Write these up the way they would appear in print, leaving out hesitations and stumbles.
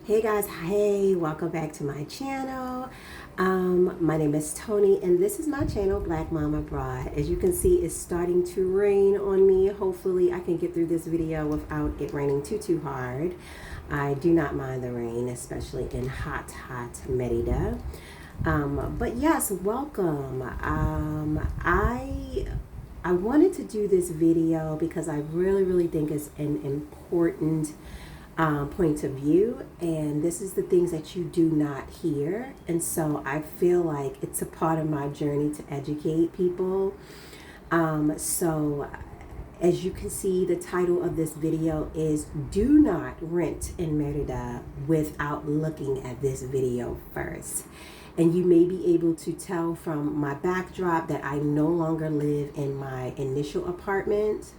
Hey guys, hey, welcome back to my channel. My name is Tony and this is my channel, Black Mama Broad. As you can see, it's starting to rain on me. Hopefully I can get through this video without it raining too hard. I do not mind the rain, especially in hot Merida. But yes, welcome. I wanted to do this video because I really think it's an important point of view, and this is the things that you do not hear, and so I feel like it's a part of my journey to educate people. So as you can see, the title of this video is "Do Not Rent in Merida Without Looking at This Video First." And you may be able to tell from my backdrop that I no longer live in my initial apartment.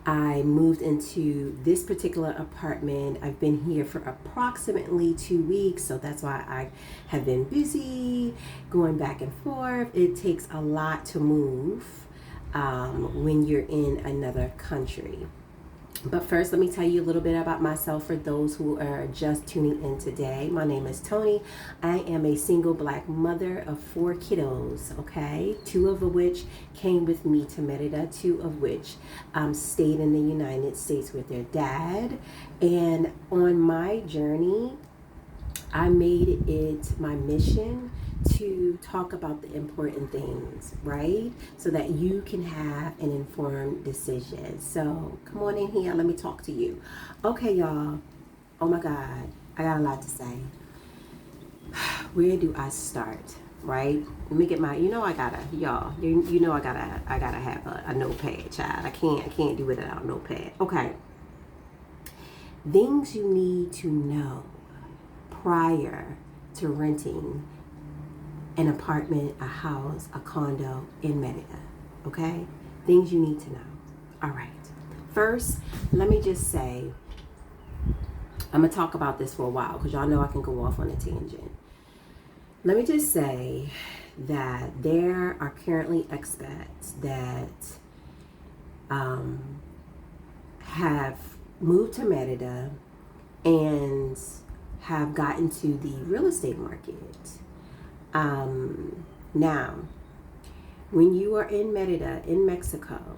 I moved into this particular apartment. I've been here for approximately 2 weeks, so that's why I have been busy going back and forth. It takes a lot to move when you're in another country. But first, let me tell you a little bit about myself for those who are just tuning in today. My name is Tony. I am a single Black mother of 4 kiddos, okay? 2 of which came with me to Merida, 2 of which stayed in the United States with their dad. And on my journey, I made it my mission to talk about the important things, right? So that you can have an informed decision. So come on in here, let me talk to you. Okay, y'all. Oh my God, I got a lot to say. Where do I start, right? Let me get my, I gotta, y'all, you know I gotta have a notepad, child. I can't do it without a notepad. Okay. Things you need to know prior to renting an apartment, a house, a condo in Merida, okay? Things you need to know. All right. First, let me just say, I'm gonna talk about this for a while because y'all know I can go off on a tangent. Let me just say that there are currently expats that have moved to Merida and have gotten to the real estate market. Now, when you are in Merida, in Mexico,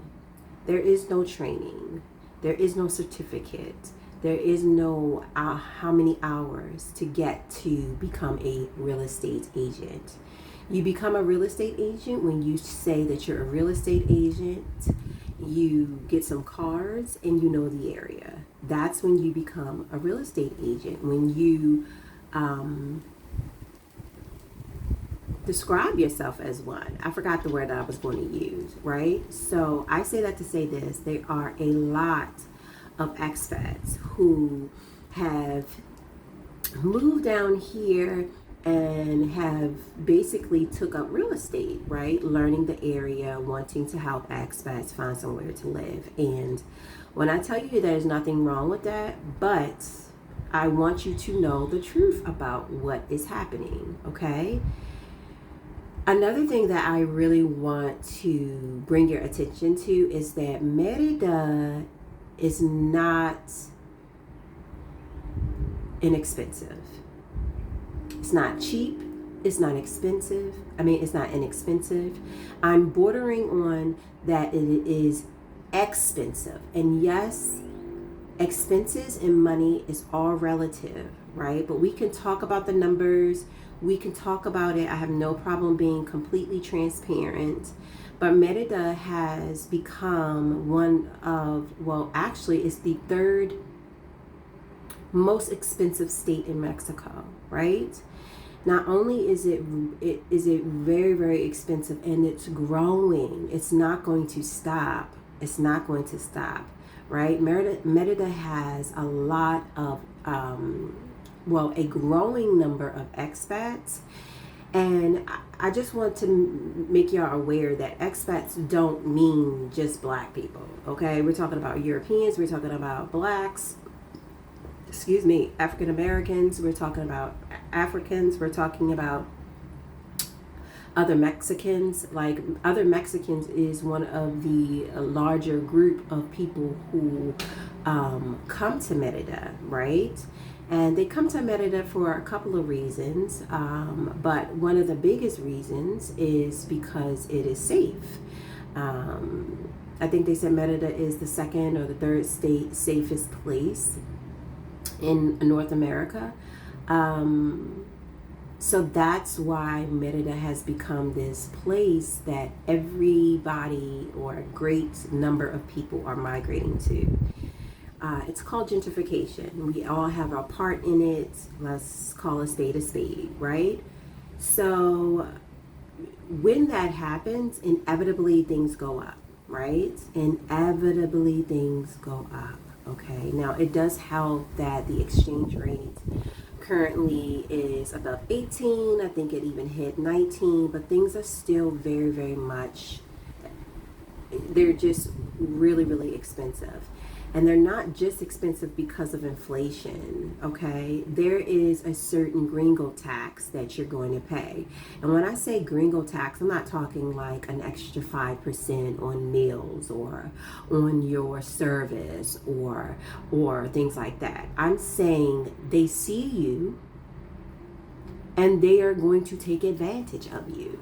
there is no training, there is no certificate, there is no how many hours to get to become a real estate agent. You become a real estate agent when you say that you're a real estate agent, you get some cards and you know the area. That's when you become a real estate agent. When you describe yourself as one. I forgot the word that I was going to use, right? So I say that to say this. There are a lot of expats who have moved down here and have basically took up real estate, right? Learning the area, wanting to help expats find somewhere to live. And when I tell you there's nothing wrong with that, but I want you to know the truth about what is happening, okay? Another thing that I really want to bring your attention to is that Merida is not inexpensive. It's not cheap. It's not expensive. It's not inexpensive. I'm bordering on that it is expensive. And yes, expenses and money is all relative, right? But we can talk about the numbers. We can talk about it. I have no problem being completely transparent. But Merida has become one of, well, actually, it's the 3rd most expensive state in Mexico, right? Not only is it very expensive, and it's growing. It's not going to stop. It's not going to stop, right? Merida has a lot of a growing number of expats. And I just want to make y'all aware that expats don't mean just Black people, okay? We're talking about Europeans, we're talking about Blacks, African Americans, we're talking about Africans, we're talking about other Mexicans. Like, other Mexicans is one of the larger group of people who come to Merida, right? And they come to Merida for a couple of reasons, but one of the biggest reasons is because it is safe. I think they said Merida is the second or the third state safest place in North America. So that's why Merida has become this place that everybody or a great number of people are migrating to. It's called gentrification. We all have our part in it. Let's call a spade, right? So when that happens, inevitably things go up, right? Inevitably things go up, okay? Now, it does help that the exchange rate currently is above 18. I think it even hit 19, but things are still very, very much, they're just really, really expensive. And they're not just expensive because of inflation, okay? There is a certain gringo tax that you're going to pay. And when I say gringo tax, I'm not talking like an extra 5% on meals or on your service or things like that. I'm saying they see you and they are going to take advantage of you.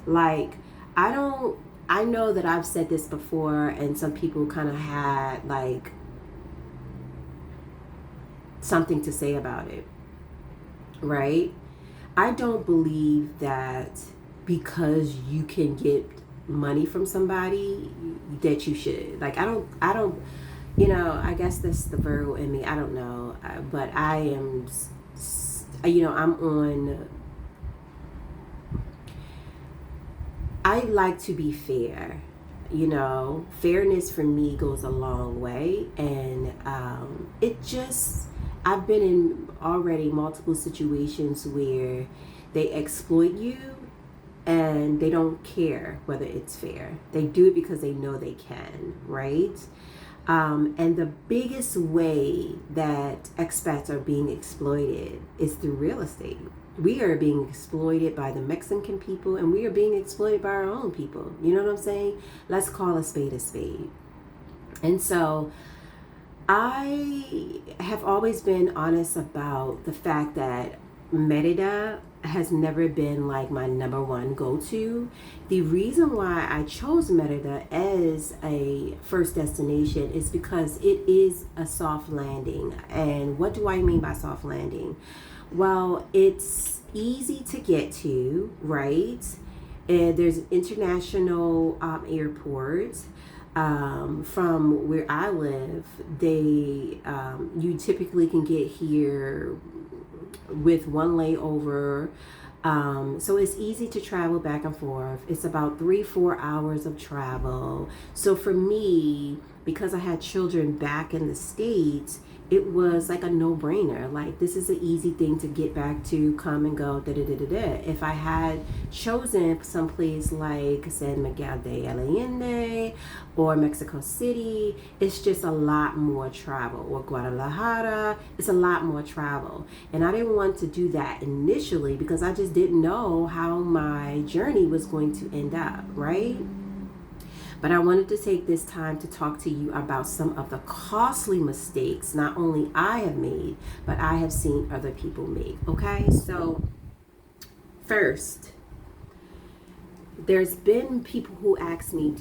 Like, I know that I've said this before and some people kind of had like something to say about it, right? I don't believe that because you can get money from somebody that you should. Like, I don't, I guess that's the Virgo in me. I don't know. But I am, I'm on, I like to be fair. Fairness for me goes a long way. And I've been in already multiple situations where they exploit you and they don't care whether it's fair. They do it because they know they can, right? And the biggest way that expats are being exploited is through real estate. We are being exploited by the Mexican people and we are being exploited by our own people. You know what I'm saying? Let's call a spade a spade. And so I have always been honest about the fact that Merida has never been like my number one go-to. The reason why I chose Merida as a first destination is because it is a soft landing. And what do I mean by soft landing? Well, it's easy to get to, right? And there's an international airport. From where I live, you typically can get here with one layover. So it's easy to travel back and forth. It's about 3-4 hours of travel. So for me, because I had children back in the States, it was like a no-brainer. Like, this is an easy thing to get back to, come and go, If I had chosen someplace like San Miguel de Allende or Mexico City, it's just a lot more travel. Or Guadalajara, it's a lot more travel. And I didn't want to do that initially because I just didn't know how my journey was going to end up, right? But I wanted to take this time to talk to you about some of the costly mistakes not only I have made, but I have seen other people make. Okay, so first, there's been people who ask me,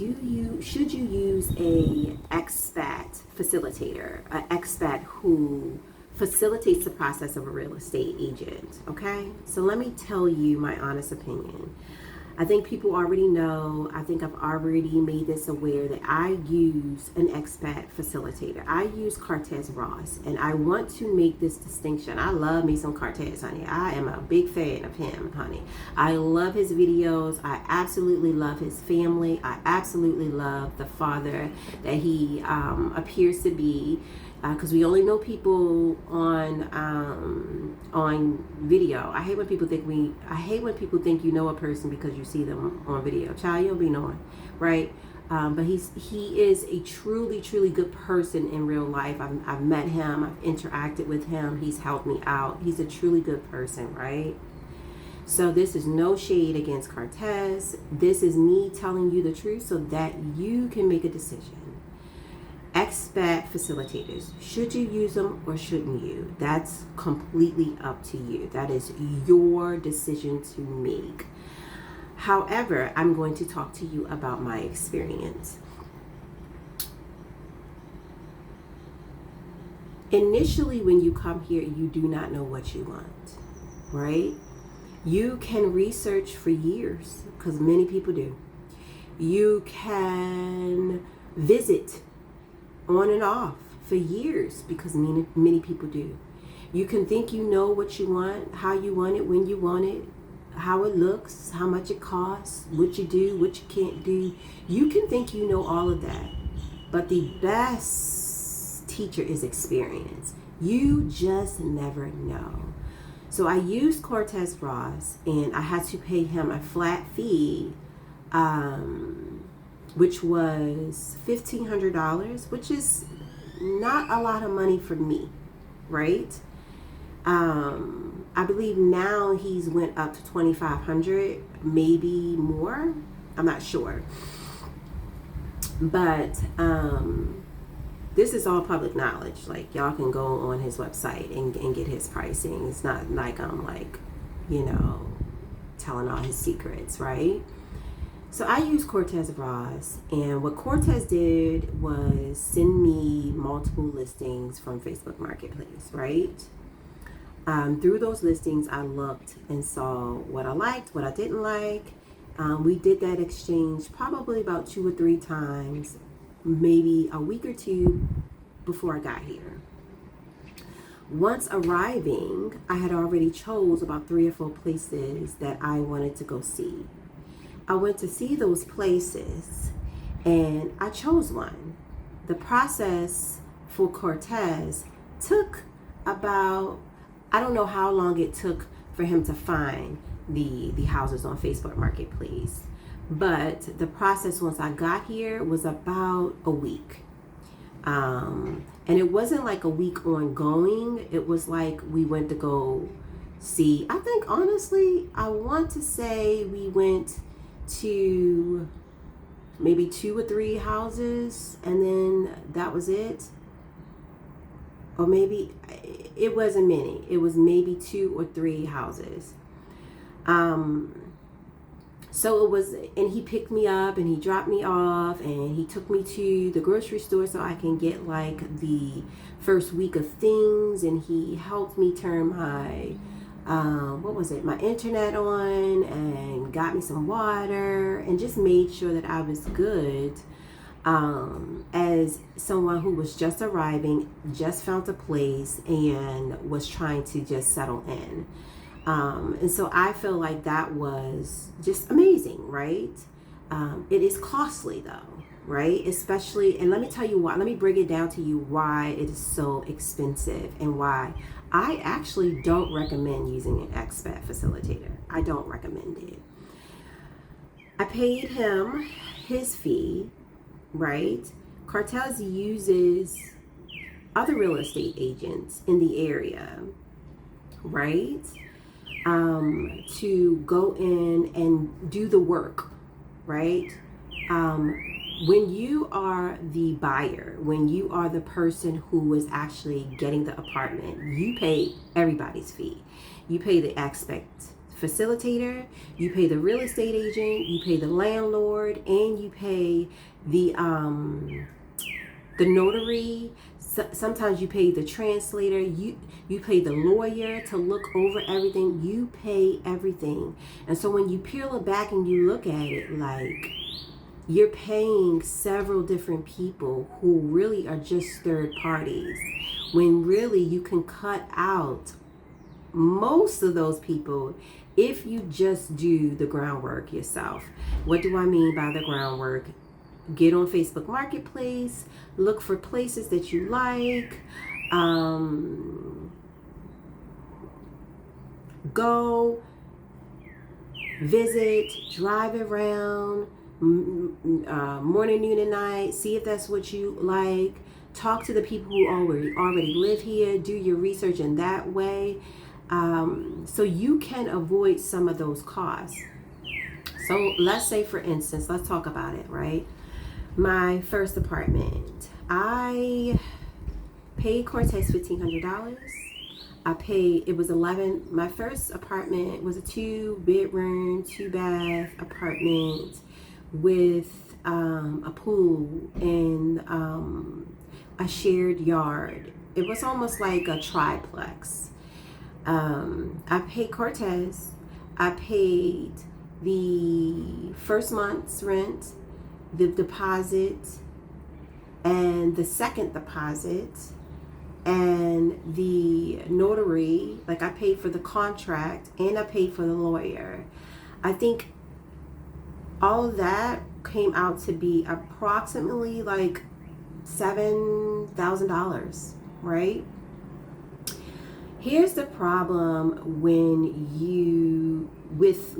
should you use a expat facilitator, an expat who facilitates the process of a real estate agent? Okay, so let me tell you my honest opinion. I think people already know, I think I've already made this aware that I use an expat facilitator. I use Cortez Ross, and I want to make this distinction. I love me some Cortez, honey. I am a big fan of him, honey. I love his videos. I absolutely love his family. I absolutely love the father that he appears to be. Because we only know people on video. I hate when people think you know a person because you see them on video. Child, you'll be knowing, right? But he is a truly, truly good person in real life. I've met him. I've interacted with him. He's helped me out. He's a truly good person, right? So this is no shade against Cortez. This is me telling you the truth so that you can make a decision. Expat facilitators. Should you use them or shouldn't you? That's completely up to you. That is your decision to make. However, I'm going to talk to you about my experience. Initially, when you come here, you do not know what you want, right? You can research for years, because many people do. You can visit on and off for years, because many people do. You can think you know what you want, how you want it, when you want it, how it looks, how much it costs, what you do, what you can't do. You can think you know all of that, but the best teacher is experience. You just never know. So I used Cortez Ross, and I had to pay him a flat fee, which was $1,500, which is not a lot of money for me, right? I believe now he's went up to $2,500, maybe more. I'm not sure. But this is all public knowledge. Like, y'all can go on his website and get his pricing. It's not like I'm like, telling all his secrets, right? So I used Cortez Ross, and what Cortez did was send me multiple listings from Facebook Marketplace, right? Through those listings, I looked and saw what I liked, what I didn't like. We did that exchange probably about 2 or 3 times, maybe a week or 2 before I got here. Once arriving, I had already chose about 3 or 4 places that I wanted to go see. I went to see those places, and I chose one. The process for Cortez took about, I don't know how long it took for him to find the houses on Facebook Marketplace. But the process once I got here was about a week. And it wasn't like a week ongoing. It was like we went to go see, I think honestly, I want to say we went to maybe 2 or 3 houses, and then that was it. Or maybe it wasn't many. It was maybe 2 or 3 houses. So it was, and he picked me up and he dropped me off and he took me to the grocery store so I can get like the first week of things, and he helped me turn my my internet on, and got me some water, and just made sure that I was good. As someone who was just arriving, just found a place, and was trying to just settle in. And so I feel like that was just amazing, right? It is costly though, right? Especially, and let me tell you why, let me break it down to you why it is so expensive, and why I actually don't recommend using an expat facilitator. I don't recommend it. I paid him his fee, right? Cortez uses other real estate agents in the area, right? To go in and do the work, right? When you are the buyer, when you are the person who is actually getting the apartment, you pay everybody's fee. You pay the expat facilitator, you pay the real estate agent, you pay the landlord, and you pay the notary. Sometimes you pay the translator, you pay the lawyer to look over everything. You pay everything. And so when you peel it back and you look at it, like, you're paying several different people who really are just third parties, when really you can cut out most of those people if you just do the groundwork yourself. What do I mean by the groundwork? Get on Facebook Marketplace, look for places that you like, go visit, drive around, morning, noon, and night, see if that's what you like. Talk to the people who already live here, do your research in that way, so you can avoid some of those costs. So let's say, for instance, let's talk about it, right? My first apartment, I paid Cortez $1,500. It was 11. My first apartment was a 2-bedroom, 2-bath apartment with a pool and a shared yard. It was almost like a triplex. I paid Cortez. I paid the first month's rent, the deposit, and the second deposit, and the notary. Like, I paid for the contract and I paid for the lawyer. I think all of that came out to be approximately like $7,000, right? Here's the problem when you with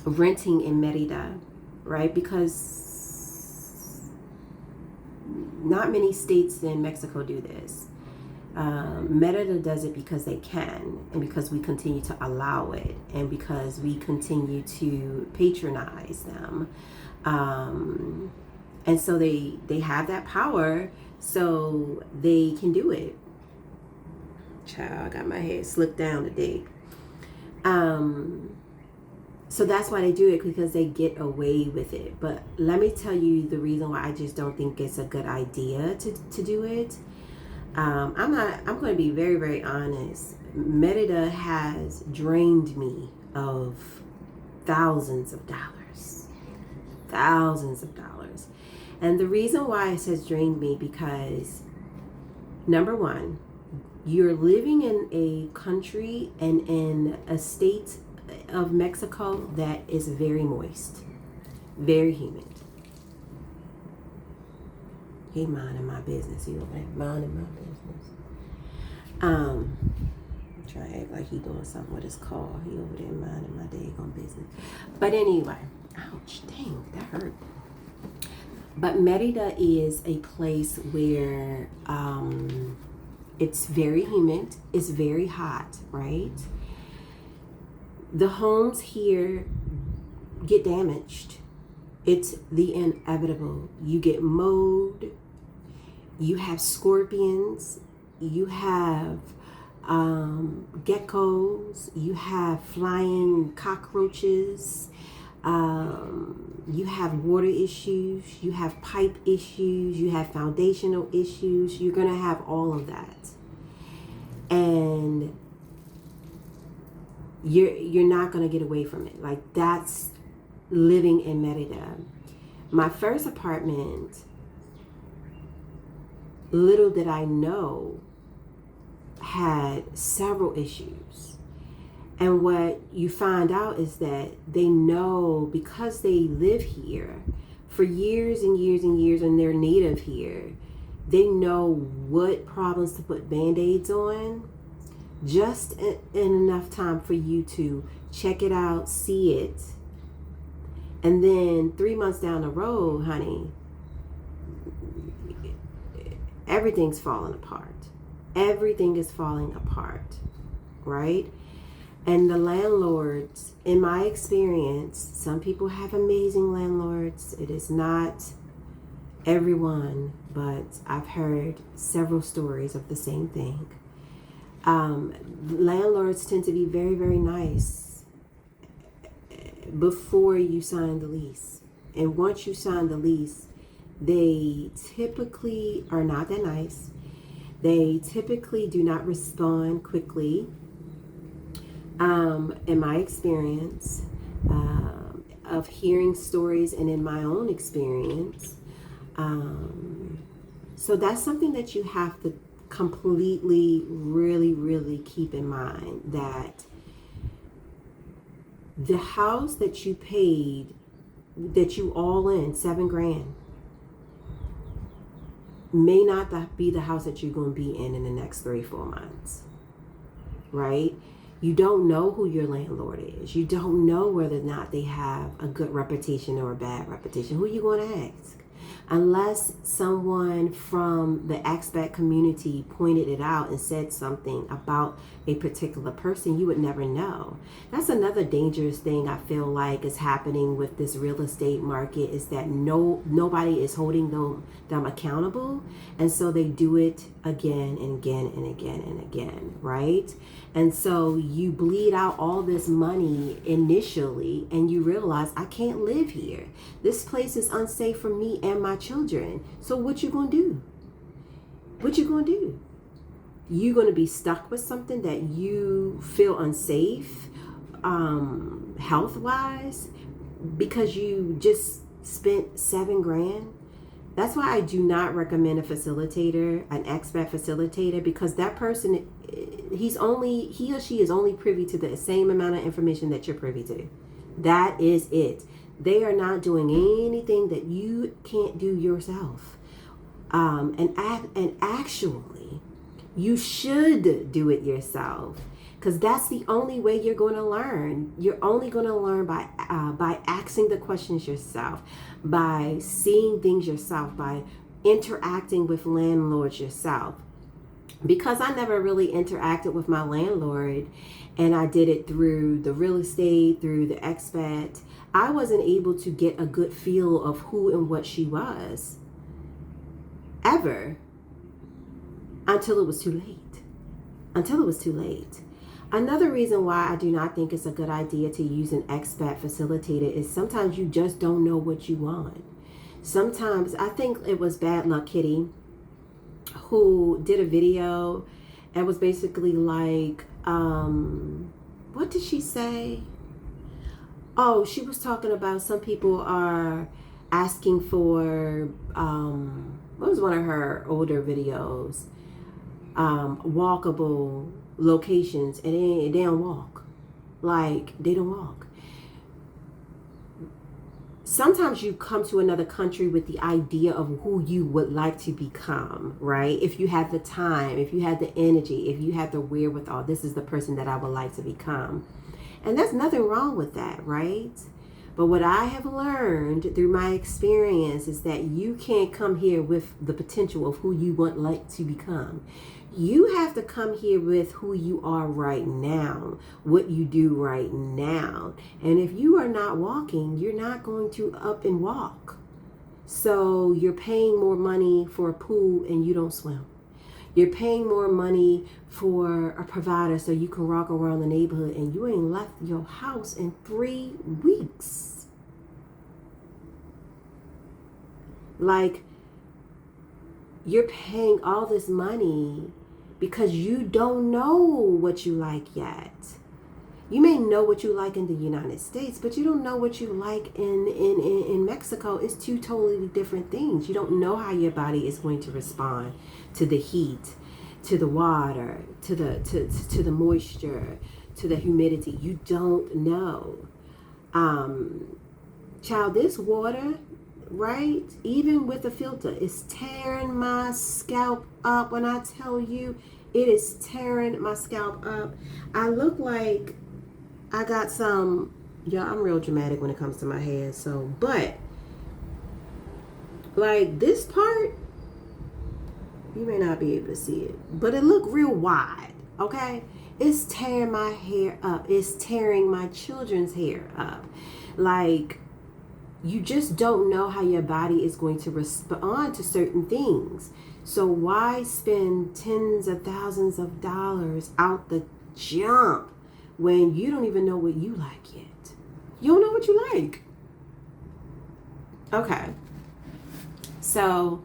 renting in Merida, right? Because not many states in Mexico do this. Merida does it because they can, and because we continue to allow it, and because we continue to patronize them. And so they have that power, so they can do it. Child, I got my head slicked down today. So that's why they do it, because they get away with it. But let me tell you the reason why I just don't think it's a good idea to do it. I'm going to be very, very honest. Merida has drained me of thousands of dollars. And the reason why it says drained me, because number one, you're living in a country and in a state of Mexico that is very moist, very humid. He minding my business. He over there minding my business. Trying to act like he doing something with his car. He over there minding my daggone business. But anyway, ouch, dang, that hurt. But Merida is a place where it's very humid, it's very hot, right? The homes here get damaged. It's the inevitable. You get mold, you have scorpions, you have geckos, you have flying cockroaches, you have water issues, you have pipe issues, you have foundational issues. You're going to have all of that. And you're not going to get away from it. Like, that's living in Merida. My first apartment, little did I know, had several issues. And what you find out is that they know, because they live here for years and years and years and they're native here, they know what problems to put Band-Aids on just in enough time for you to check it out, see it. And then 3 months down the road, honey, everything's falling apart. Everything is falling apart, right? And the landlords, in my experience, some people have amazing landlords. It is not everyone, but I've heard several stories of the same thing. Landlords tend to be very, very nice before you sign the lease. And once you sign the lease, they typically are not that nice. They typically do not respond quickly. In my experience of hearing stories and in my own experience. So that's something that you have to completely, really, really keep in mind, that the house that you paid, that you all in, $7,000, may not be the house that you're going to be in the next 3-4 months, right? You don't know who your landlord is. You don't know whether or not they have a good reputation or a bad reputation. Who are you going to ask? Unless someone from the expat community pointed it out and said something about a particular person, you would never know. That's another dangerous thing I feel like is happening with this real estate market, is that nobody is holding them accountable. And so they do it again and again and again and again, right? And so you bleed out all this money initially and you realize, I can't live here. This place is unsafe for me and my children. So what you gonna do? What you gonna do? You gonna be stuck with something that you feel unsafe, health-wise, because you just spent $7,000? That's why I do not recommend a facilitator, an expat facilitator, because that person, he or she is only privy to the same amount of information that you're privy to. That is it. They are not doing anything that you can't do yourself. And actually, you should do it yourself, because that's the only way you're going to learn. You're only going to learn by asking the questions yourself, by seeing things yourself, by interacting with landlords yourself. Because I never really interacted with my landlord, and I did it through the real estate, through the expat, I wasn't able to get a good feel of who and what she was ever until it was too late. Another reason why I do not think it's a good idea to use an expat facilitator is sometimes you just don't know what you want. Sometimes, I think it was Bad Luck Kitty who did a video and was basically like, what did she say? Oh, she was talking about some people are asking for, what was one of her older videos? Walkable locations, and they don't walk. Like, they don't walk. Sometimes you come to another country with the idea of who you would like to become, right? If you have the time, if you have the energy, if you have the wherewithal, this is the person that I would like to become. And there's nothing wrong with that, right? But what I have learned through my experience is that you can't come here with the potential of who you would like to become. You have to come here with who you are right now, what you do right now. And if you are not walking, you're not going to up and walk. So you're paying more money for a pool and you don't swim. You're paying more money for a provider so you can walk around the neighborhood, and you ain't left your house in 3 weeks. Like, you're paying all this money because you don't know what you like yet. You may know what you like in the United States, but you don't know what you like in Mexico. It's two totally different things. You don't know how your body is going to respond to the heat, to the water, to the moisture, to the humidity. You don't know. Child, this water, right, even with a filter, is tearing my scalp up. When I tell you, it is tearing my scalp up. I look like I got some, I'm real dramatic when it comes to my hair, so, but, like, this part, you may not be able to see it, but it look real wide, okay? It's tearing my hair up. It's tearing my children's hair up. Like, you just don't know how your body is going to respond to certain things. So why spend tens of thousands of dollars out the jump when you don't even know what you like yet? You don't know what you like. Okay. So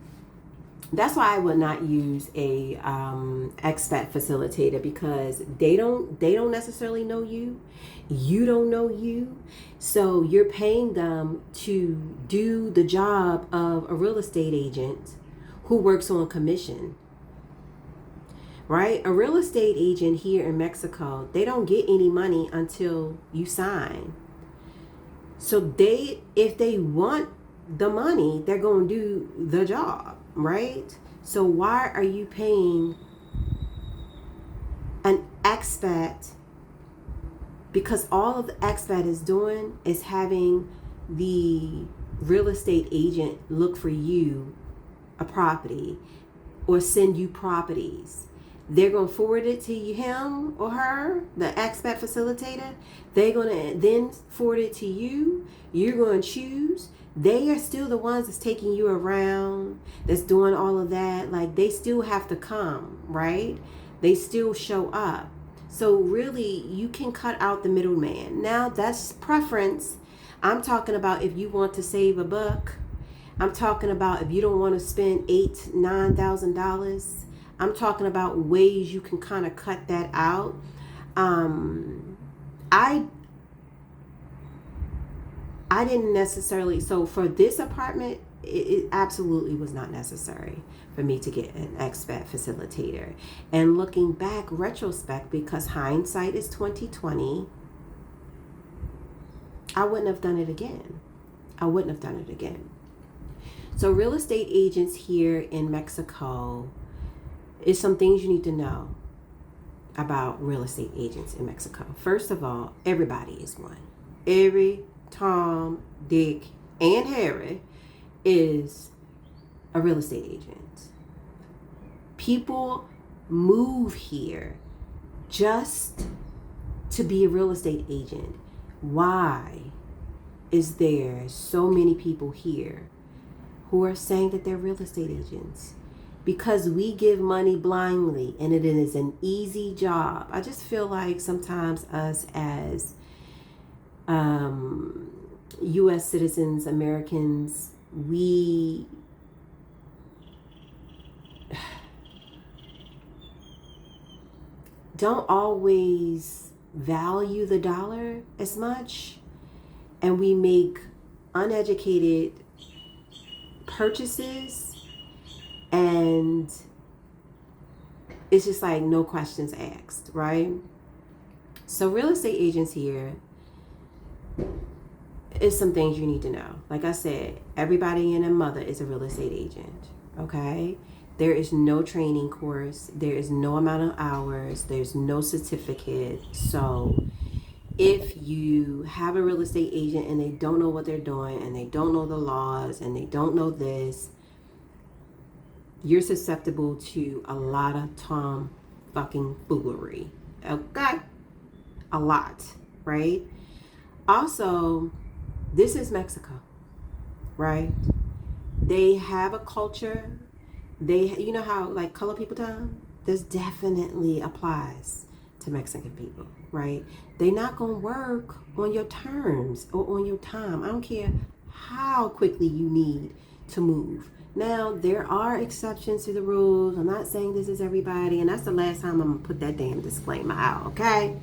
that's why I would not use a expat facilitator, because they don't necessarily know you. You don't know you. So you're paying them to do the job of a real estate agent who works on commission. Right? A real estate agent here in Mexico, they don't get any money until you sign. So if they want the money, they're going to do the job, right? So why are you paying an expat? Because all of the expat is doing is having the real estate agent look for you a property or send you properties, they're going to forward it to you, him or her, the expat facilitator. They're going to then forward it to you. You're going to choose. They are still the ones that's taking you around, that's doing all of that. Like, they still have to come, right? They still show up. So really, you can cut out the middleman. Now, that's preference. I'm talking about if you want to save a buck. I'm talking about if you don't want to spend $8,000-$9,000. I'm talking about ways you can kind of cut that out. I didn't necessarily, so for this apartment, it absolutely was not necessary for me to get an expat facilitator. And looking back, retrospect, because hindsight is 2020, I wouldn't have done it again. So real estate agents here in Mexico is some things you need to know about real estate agents in Mexico. First of all, everybody is one. Every Tom, Dick, and Harry is a real estate agent. People move here just to be a real estate agent. Why is there so many people here who are saying that they're real estate agents? Because we give money blindly and it is an easy job. I just feel like sometimes us as U.S. citizens, Americans, we don't always value the dollar as much, and we make uneducated purchases, and it's just like no questions asked, right? So real estate agents here is some things you need to know. Like I said, everybody and their mother is a real estate agent, okay? There is no training course. There is no amount of hours. There's no certificate. So if you have a real estate agent and they don't know what they're doing and they don't know the laws and they don't know this, you're susceptible to a lot of fucking foolery, okay? A lot, right? Also, this is Mexico, right? They have a culture. You know how like color people time? This definitely applies to Mexican people, right? They're not going to work on your terms or on your time. I don't care how quickly you need to move. Now, there are exceptions to the rules. I'm not saying this is everybody, and that's the last time I'm going to put that damn disclaimer out, okay?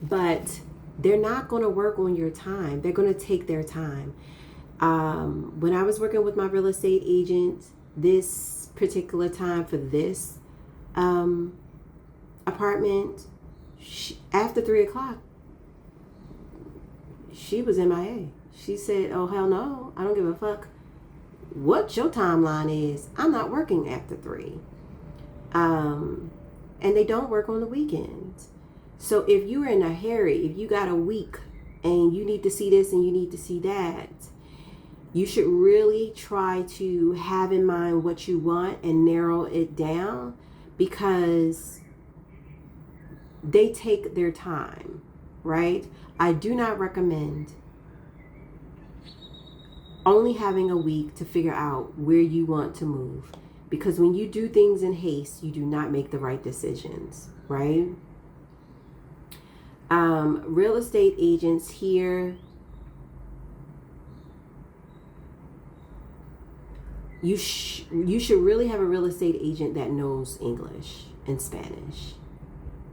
But they're not going to work on your time. They're going to take their time. When I was working with my real estate agent, this particular time for this apartment, after 3 o'clock, she was MIA. She said, oh, hell no, I don't give a fuck what your timeline is. I'm not working after 3. And they don't work on the weekends. So if you're in a hurry, if you got a week and you need to see this and you need to see that, you should really try to have in mind what you want and narrow it down, because they take their time, right? I do not recommend only having a week to figure out where you want to move, because when you do things in haste, you do not make the right decisions, right? Real estate agents here, you should really have a real estate agent that knows English and Spanish,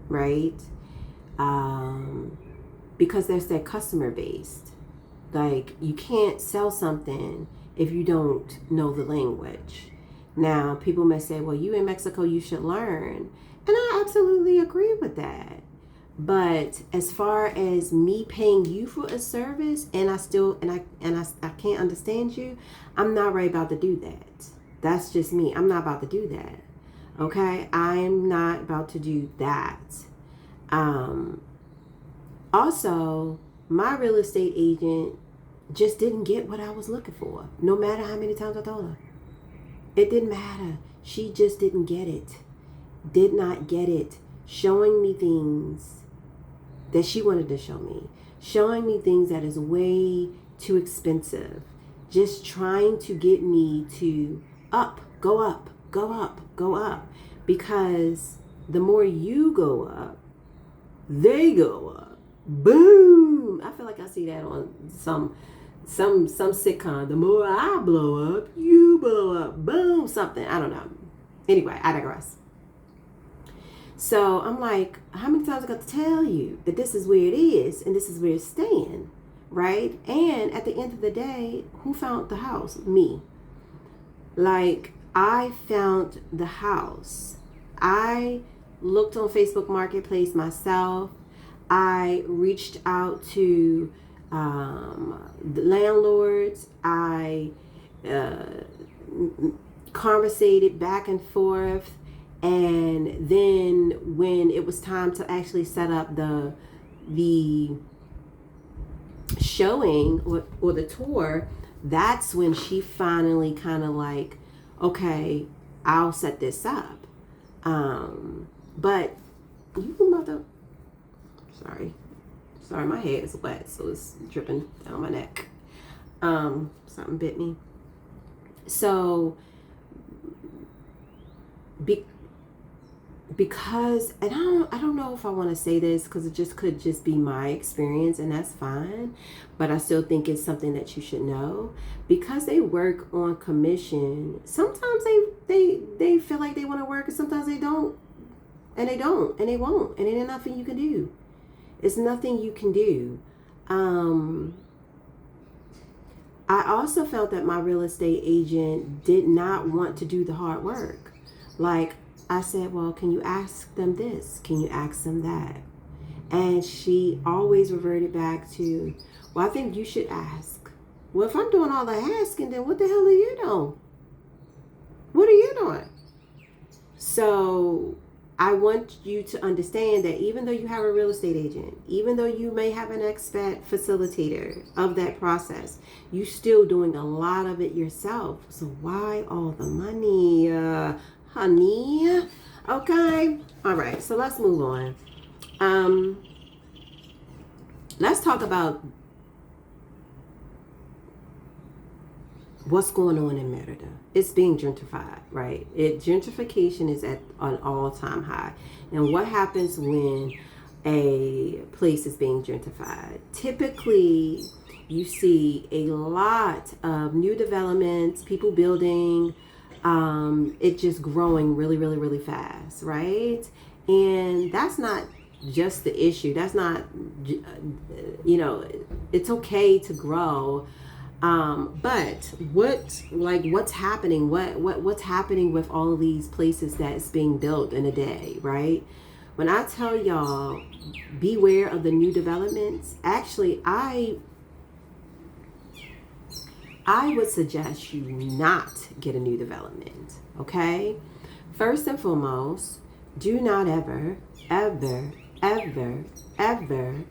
right? Because that's their customer based. Like, you can't sell something if you don't know the language. Now, people may say, well, you in Mexico, you should learn. And I absolutely agree with that. But as far as me paying you for a service and I can't understand you, I'm not right about to do that. That's just me. I'm not about to do that. Okay? I'm not about to do that. Also, my real estate agent just didn't get what I was looking for. No matter how many times I told her. It didn't matter. She just didn't get it. Did not get it. Showing me things that she wanted to show me. Showing me things that is way too expensive. Just trying to get me to go up, go up, go up. Because the more you go up, they go up. Boom! I feel like I see that on some sitcom. The more I blow up, you blow up. Boom! Something. I don't know. Anyway, I digress. So I'm like, how many times I got to tell you that this is where it is and this is where it's staying, right? And at the end of the day, who found the house? Me. Like, I found the house. I looked on Facebook Marketplace myself. I reached out to the landlords. I conversated back and forth. And then when it was time to actually set up the showing or the tour, that's when she finally kind of like, okay, I'll set this up. But you mother, sorry, my hair is wet, so it's dripping down my neck. Something bit me. So because, and I don't know if I want to say this because it could just be my experience, and that's fine, but I still think it's something that you should know. Because they work on commission, sometimes they feel like they want to work, and sometimes they don't, and they won't, and there's nothing you can do. It's nothing you can do. I also felt that my real estate agent did not want to do the hard work. Like, I said, well, can you ask them this? Can you ask them that? And she always reverted back to, well, I think you should ask. Well, if I'm doing all the asking, then what the hell are you doing? What are you doing? So I want you to understand that even though you have a real estate agent, even though you may have an expat facilitator of that process, you're still doing a lot of it yourself. So why all the money? Honey. Okay. All right. So let's move on. Let's talk about what's going on in Merida. It's being gentrified, right? Gentrification is at an all-time high. And what happens when a place is being gentrified? Typically, you see a lot of new developments, people building, it just growing really, really, really fast, right? And that's not just the issue. That's not, it's okay to grow. But what's happening? What's happening with all of these places that's being built in a day, right? When I tell y'all, beware of the new developments, actually, I would suggest you not get a new development, okay? First and foremost, do not ever, ever, ever, ever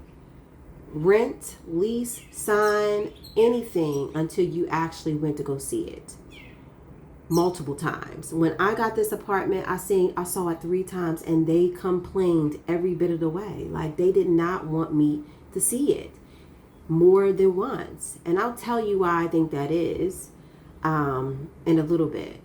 rent, lease, sign anything until you actually went to go see it multiple times. When I got this apartment, I saw it 3 times, and they complained every bit of the way. Like, they did not want me to see it more than once. And I'll tell you why I think that is in a little bit.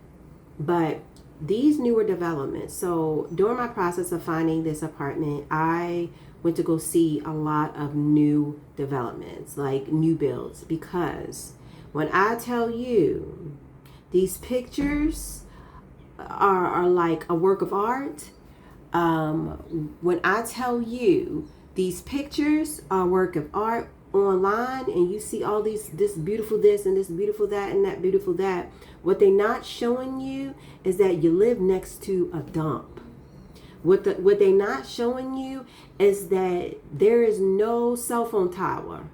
But these newer developments, so during my process of finding this apartment, I went to go see a lot of new developments, like new builds, because when I tell you these pictures are like a work of art, when I tell you these pictures are a work of art online, and you see all this beautiful this and this beautiful that and that beautiful that, what they're not showing you is that you live next to a dump. What they're not showing you is that there is no cell phone tower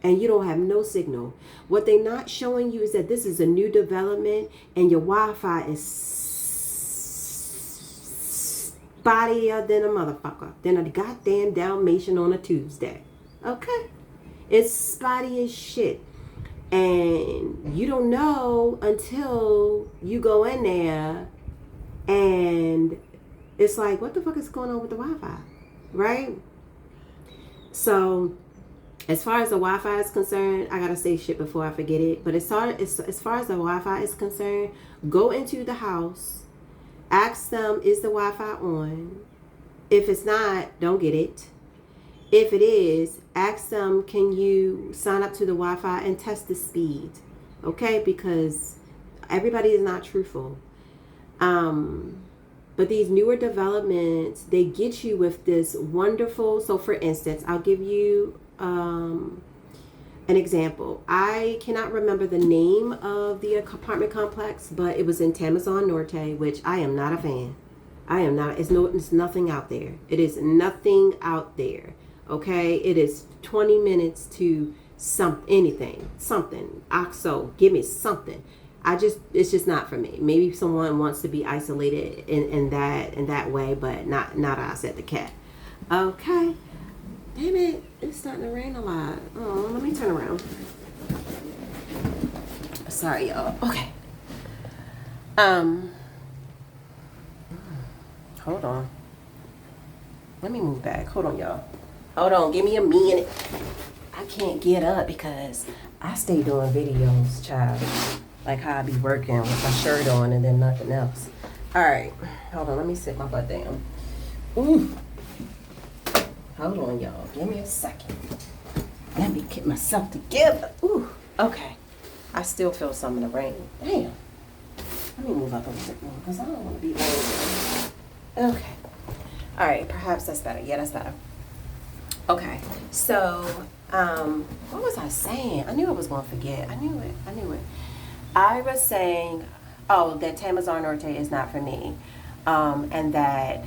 and you don't have no signal. What they're not showing you is that this is a new development and your Wi-Fi is spottier than a motherfucker, than a goddamn Dalmatian on a Tuesday. Okay? It's spotty as shit. And you don't know until you go in there and it's like, what the fuck is going on with the Wi-Fi, right? So as far as the Wi-Fi is concerned, I gotta say shit before I forget it. But as far as the Wi-Fi is concerned, go into the house, ask them, is the Wi-Fi on? If it's not, don't get it. If it is, ask them, can you sign up to the Wi-Fi and test the speed? Okay, because everybody is not truthful. But these newer developments, they get you with this wonderful. So for instance, I'll give you an example. I cannot remember the name of the apartment complex, but it was in Tamazon Norte, which I am not a fan. I am not. It's nothing out there. It is nothing out there. Okay, it is 20 minutes to something. OXO, give me something. It's just not for me. Maybe someone wants to be isolated in that way, but not us at the cat. Okay. Damn it, it's starting to rain a lot. Oh, let me turn around. Sorry, y'all. Okay. Hold on. Let me move back. Hold on, y'all. Hold on, give me a minute. I can't get up because I stay doing videos, child. Like how I be working with my shirt on and then nothing else. All right, hold on. Let me sit my butt down. Ooh. Hold on, y'all. Give me a second. Let me get myself together. Ooh. Okay. I still feel some of the rain. Damn. Let me move up a little bit more because I don't want to be rain. Okay. All right. Perhaps that's better. Yeah, that's better. Okay. So, what was I saying? I knew I was going to forget. I knew it. I was saying, that Tamazon Norte is not for me. And that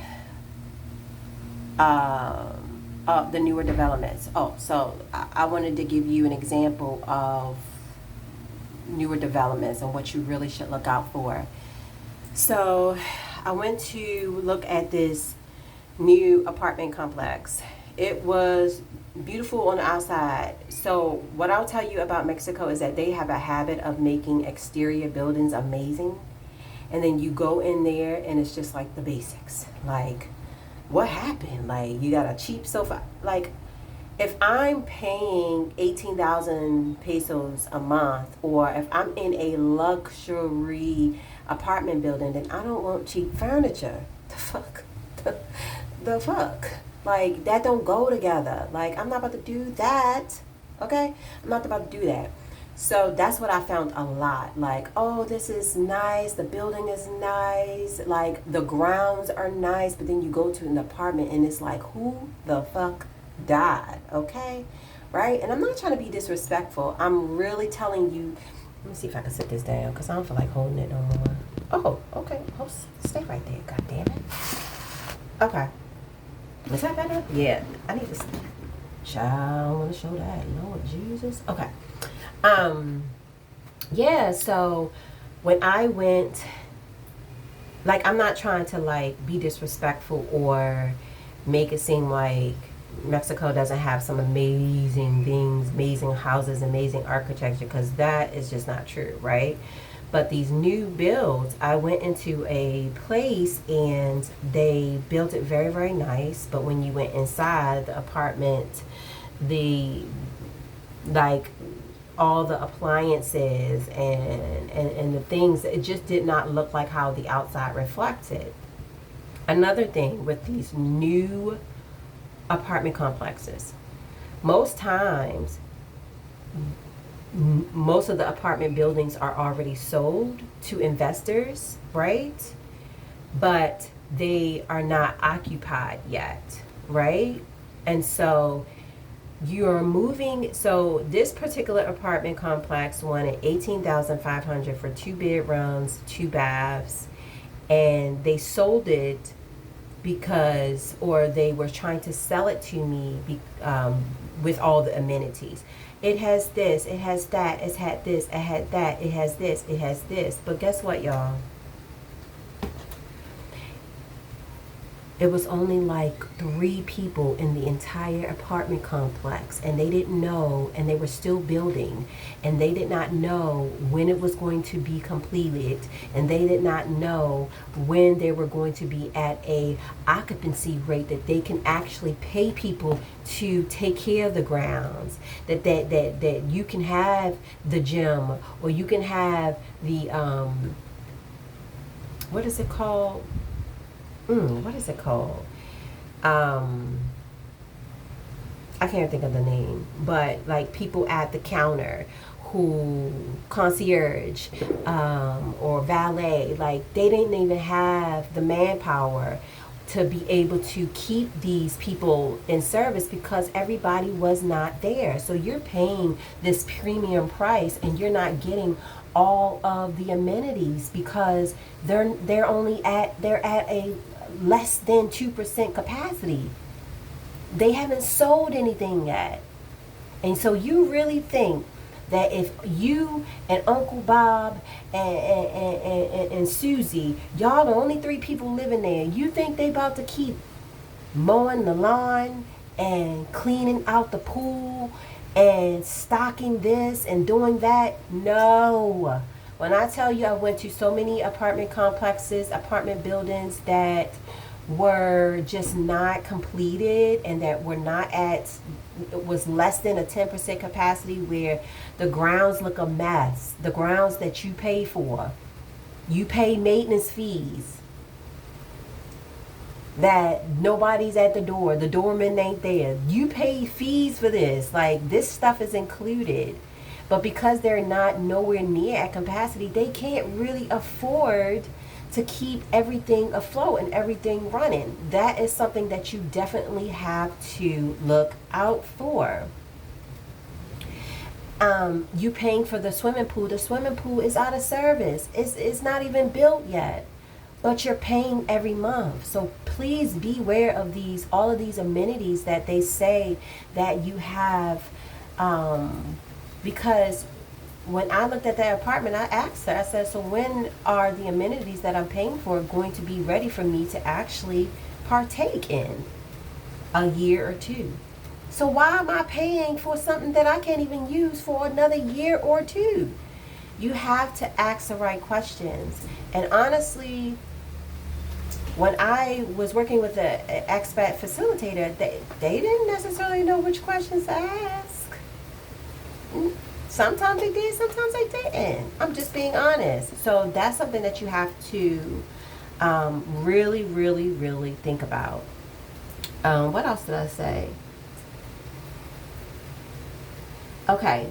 the newer developments. So I wanted to give you an example of newer developments and what you really should look out for. So I went to look at this new apartment complex. It was beautiful on the outside. So what I'll tell you about Mexico is that they have a habit of making exterior buildings amazing. And then you go in there and it's just like the basics. Like, what happened? Like, you got a cheap sofa. Like, if I'm paying 18,000 pesos a month, or if I'm in a luxury apartment building, then I don't want cheap furniture. The fuck? The fuck? Like, that don't go together. Like, I'm not about to do that. Okay? I'm not about to do that. So that's what I found a lot. Like, oh, this is nice. The building is nice. Like, the grounds are nice. But then you go to an apartment and it's like, who the fuck died? Okay? Right? And I'm not trying to be disrespectful. I'm really telling you. Let me see if I can sit this down because I don't feel like holding it no more. Oh, okay. Oh, stay right there. God damn it. Okay. Is that better? Yeah. I need to. Child, I want to show that. Lord Jesus. Okay. Yeah, so when I went, like, I'm not trying to, like, be disrespectful or make it seem like Mexico doesn't have some amazing things, amazing houses, amazing architecture, because that is just not true, right? But these new builds, I went into a place and they built it very, very nice. But when you went inside the apartment, all the appliances and the things, it just did not look like how the outside reflected. Another thing with these new apartment complexes, most times, most of the apartment buildings are already sold to investors, right? But they are not occupied yet, right? And so you're moving. So this particular apartment complex wanted $18,500 for 2 bedrooms, 2 baths, and they sold it because, or they were trying to sell it to me with all the amenities. It has this, it has that, it's had this, it had that, it has this, it has this. But guess what, y'all? it was only like 3 people in the entire apartment complex, and they didn't know, and they were still building, and they did not know when it was going to be completed, and they did not know when they were going to be at a occupancy rate that they can actually pay people to take care of the grounds, that you can have the gym, or you can have the what is it called? What is it called? I can't think of the name, but like people at the counter who concierge or valet, like they didn't even have the manpower to be able to keep these people in service because everybody was not there. So you're paying this premium price and you're not getting all of the amenities because they're at a less than 2% capacity. They haven't sold anything yet. And so you really think that if you and Uncle Bob and Susie, y'all the only 3 people living there, you think they about to keep mowing the lawn and cleaning out the pool and stocking this and doing that? No. When I tell you I went to so many apartment complexes, apartment buildings that were just not completed and that were not at, it was less than a 10% capacity, where the grounds look a mess. The grounds that you pay for, you pay maintenance fees that nobody's at the door, the doorman ain't there, you pay fees for this, like this stuff is included. But because they're not nowhere near at capacity, they can't really afford to keep everything afloat and everything running. That is something that you definitely have to look out for. You paying for the swimming pool. The swimming pool is out of service. It's not even built yet, but you're paying every month. So please beware of all of these amenities that they say that you have, because when I looked at that apartment, I asked her, I said, so when are the amenities that I'm paying for going to be ready for me to actually partake in? A year or 2. So why am I paying for something that I can't even use for another year or 2? You have to ask the right questions. And honestly, when I was working with an expat facilitator, they didn't necessarily know which questions to ask. Sometimes they did, sometimes they didn't. I'm just being honest. So that's something that you have to really, really, really think about. What else did I say? Okay.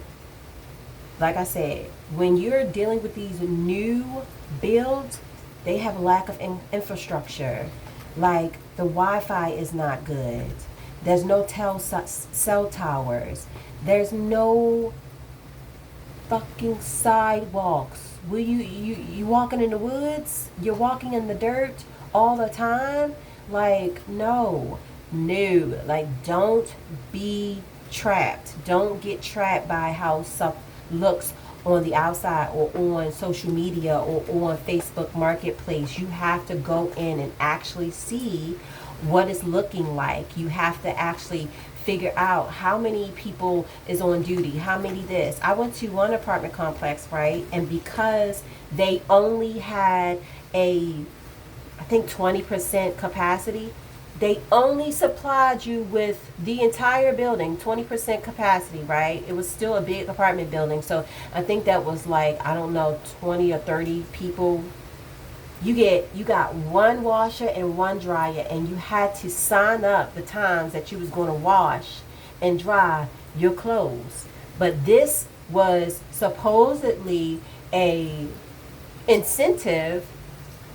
Like I said, when you're dealing with these new builds, they have a lack of infrastructure. Like the Wi-Fi is not good. There's no cell towers. There's no fucking sidewalks. Will you walking in the woods? You're walking in the dirt all the time? Like, no. Like, don't be trapped. Don't get trapped by how stuff looks on the outside or on social media or on Facebook Marketplace. You have to go in and actually see what it's looking like. You have to actually figure out how many people is on duty, how many this. I went to one apartment complex, right? And because they only had I think 20% capacity, they only supplied you with the entire building, 20% capacity, right? It was still a big apartment building. So I think that was like, I don't know, 20 or 30 people. You got one washer and one dryer, and you had to sign up the times that you was going to wash and dry your clothes. But this was supposedly a incentive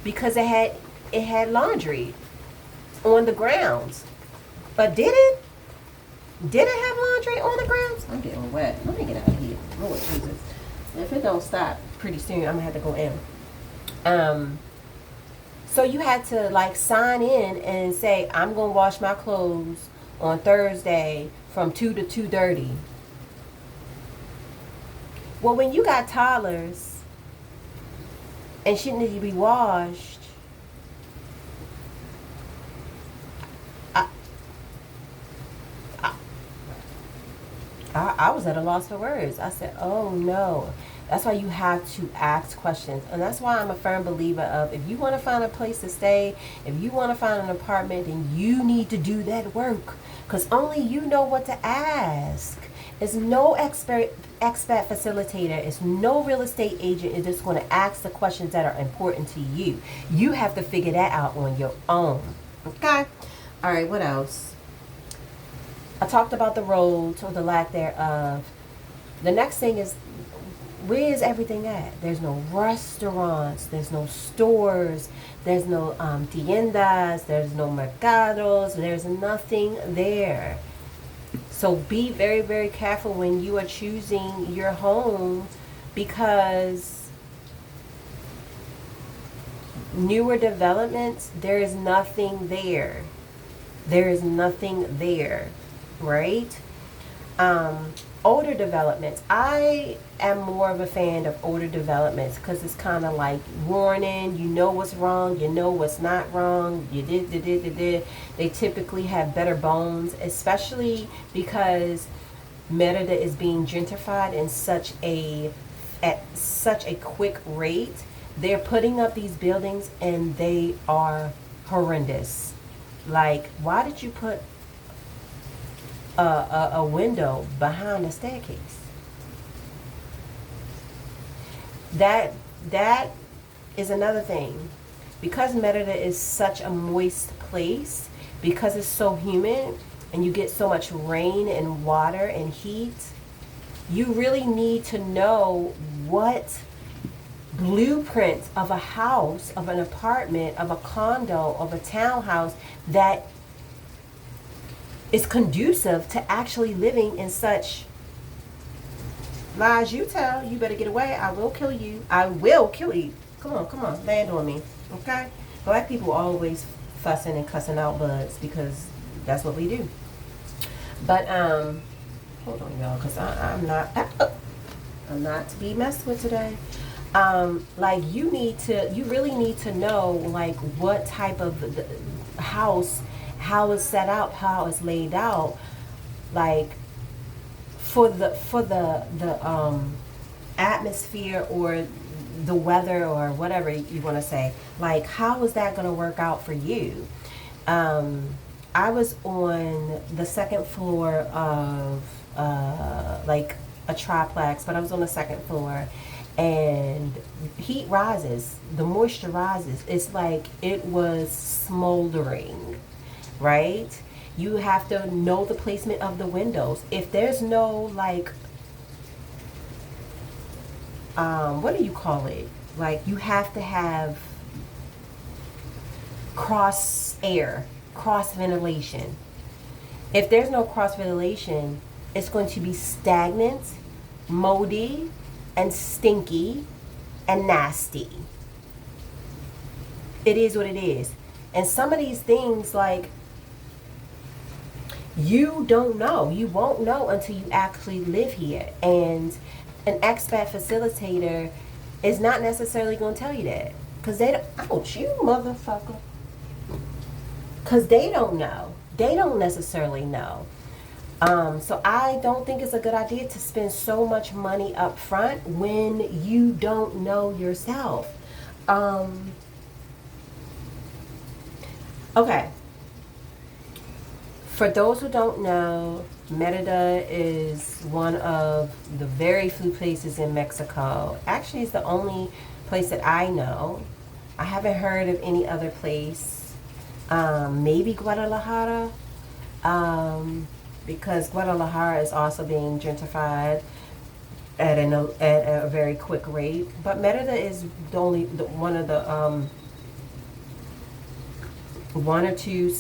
because it had laundry on the grounds. But did it have laundry on the grounds? I'm getting wet. Let me get out of here. Lord Jesus. If it don't stop pretty soon, I'm gonna have to go in. So you had to like sign in and say, I'm going to wash my clothes on Thursday from 2 to 2:30. Well, when you got toddlers and shit need to be washed, I was at a loss for words. I said, oh no. That's why you have to ask questions. And that's why I'm a firm believer of, if you want to find a place to stay, if you want to find an apartment, then you need to do that work. Because only you know what to ask. It's no expat facilitator. It's no real estate agent is just going to ask the questions that are important to you. You have to figure that out on your own. Okay? All right, what else? I talked about the roads or the lack thereof. The next thing is, where is everything at? There's no restaurants. There's no stores. There's no tiendas. There's no mercados. There's nothing there. So be very, very careful when you are choosing your home, because newer developments, there is nothing there. There is nothing there, right? Older developments. I am more of a fan of older developments because it's kind of like warning. You know what's wrong. You know what's not wrong. You did. They typically have better bones, especially because Merida is being gentrified in at such a quick rate. They're putting up these buildings and they are horrendous. Like, why did you put a window behind the staircase? That is another thing. Because Merida is such a moist place, because it's so humid and you get so much rain and water and heat, you really need to know what blueprint of a house, of an apartment, of a condo, of a townhouse that is conducive to actually living in such. Lies you tell, you better get away. I will kill you. I will kill you. Come on, land on me. Okay? Black people always fussing and cussing out bugs because that's what we do. But hold on, y'all, because I'm not to be messed with today. Like, you really need to know, like, what type of house, how it's set out, how it's laid out, like for the atmosphere or the weather or whatever you want to say. Like, how is that going to work out for you? I was on the second floor of like a triplex, but I was on the second floor, and heat rises, the moisture rises. It's like it was smoldering, right? You have to know the placement of the windows. If there's no, like, what do you call it? Like, you have to have cross air, cross ventilation. If there's no cross ventilation, it's going to be stagnant, moldy, and stinky, and nasty. It is what it is. And some of these things, like, you don't know. You won't know until you actually live here. And an expat facilitator is not necessarily going to tell you that. Because they don't, ouch, you motherfucker. Because they don't know. They don't necessarily know. So I don't think it's a good idea to spend so much money up front when you don't know yourself. Okay. For those who don't know, Merida is one of the very few places in Mexico. Actually, it's the only place that I know. I haven't heard of any other place. Maybe Guadalajara, because Guadalajara is also being gentrified at a very quick rate. But Merida is one of the one or two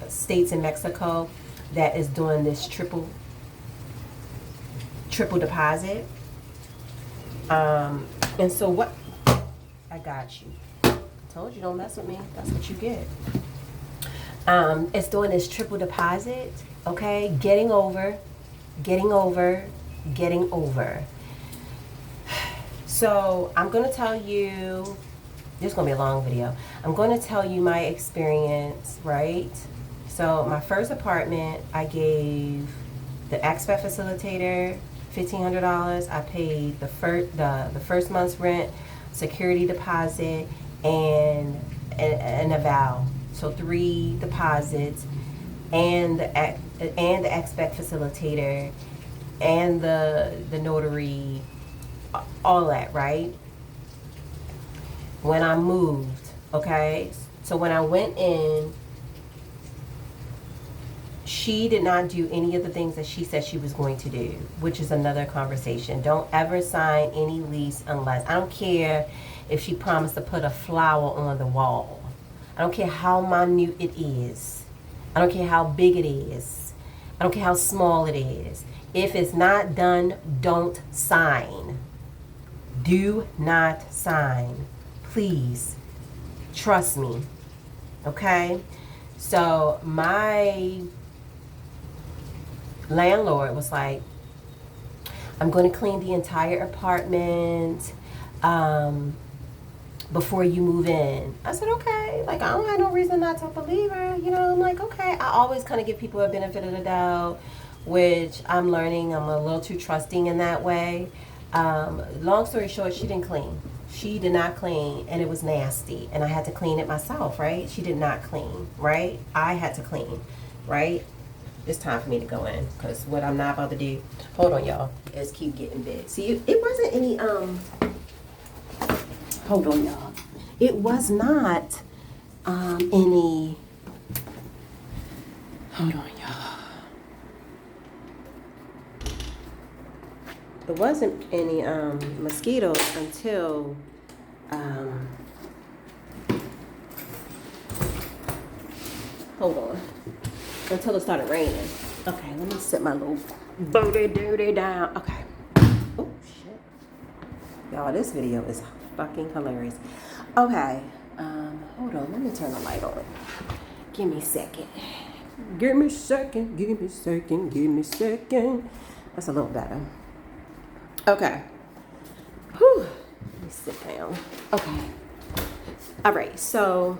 states in Mexico that is doing this triple deposit. And so what? I got you. I told you, don't mess with me. That's what you get. It's doing this triple deposit. Okay, getting over. So I'm gonna tell you. This is going to be a long video. I'm going to tell you my experience, right? So my first apartment, I gave the Expat facilitator, $1,500. I paid the first month's rent, security deposit, and an eval. So 3 deposits, and the Expat facilitator, and the notary, all that, right? When I moved, okay? So when I went in, she did not do any of the things that she said she was going to do, which is another conversation. Don't ever sign any lease unless, I don't care if she promised to put a flower on the wall. I don't care how minute it is. I don't care how big it is. I don't care how small it is. If it's not done, don't sign. Do not sign. Please. Trust me. Okay? So my landlord was like, I'm going to clean the entire apartment before you move in. I said, okay. Like, I don't have no reason not to believe her. You know, I'm like, okay. I always kind of give people a benefit of the doubt, which I'm learning. I'm a little too trusting in that way. Long story short, she didn't clean. She did not clean, and it was nasty. And I had to clean it myself, right? She did not clean, right? I had to clean, right? It's time for me to go in, because what I'm not about to do, hold on, y'all, is keep getting big. See, it wasn't any, hold on, y'all. It was not any, hold on, y'all. It wasn't any mosquitoes until hold on. Until it started raining. Okay, let me sit my little booty doody down. Okay. Oh shit. Y'all, this video is fucking hilarious. Okay. Hold on, let me turn the light on. Give me a second. Give me a second. Give me a second. Give me a second. That's a little better. Okay. Whew. Let me sit down. Okay. All right, so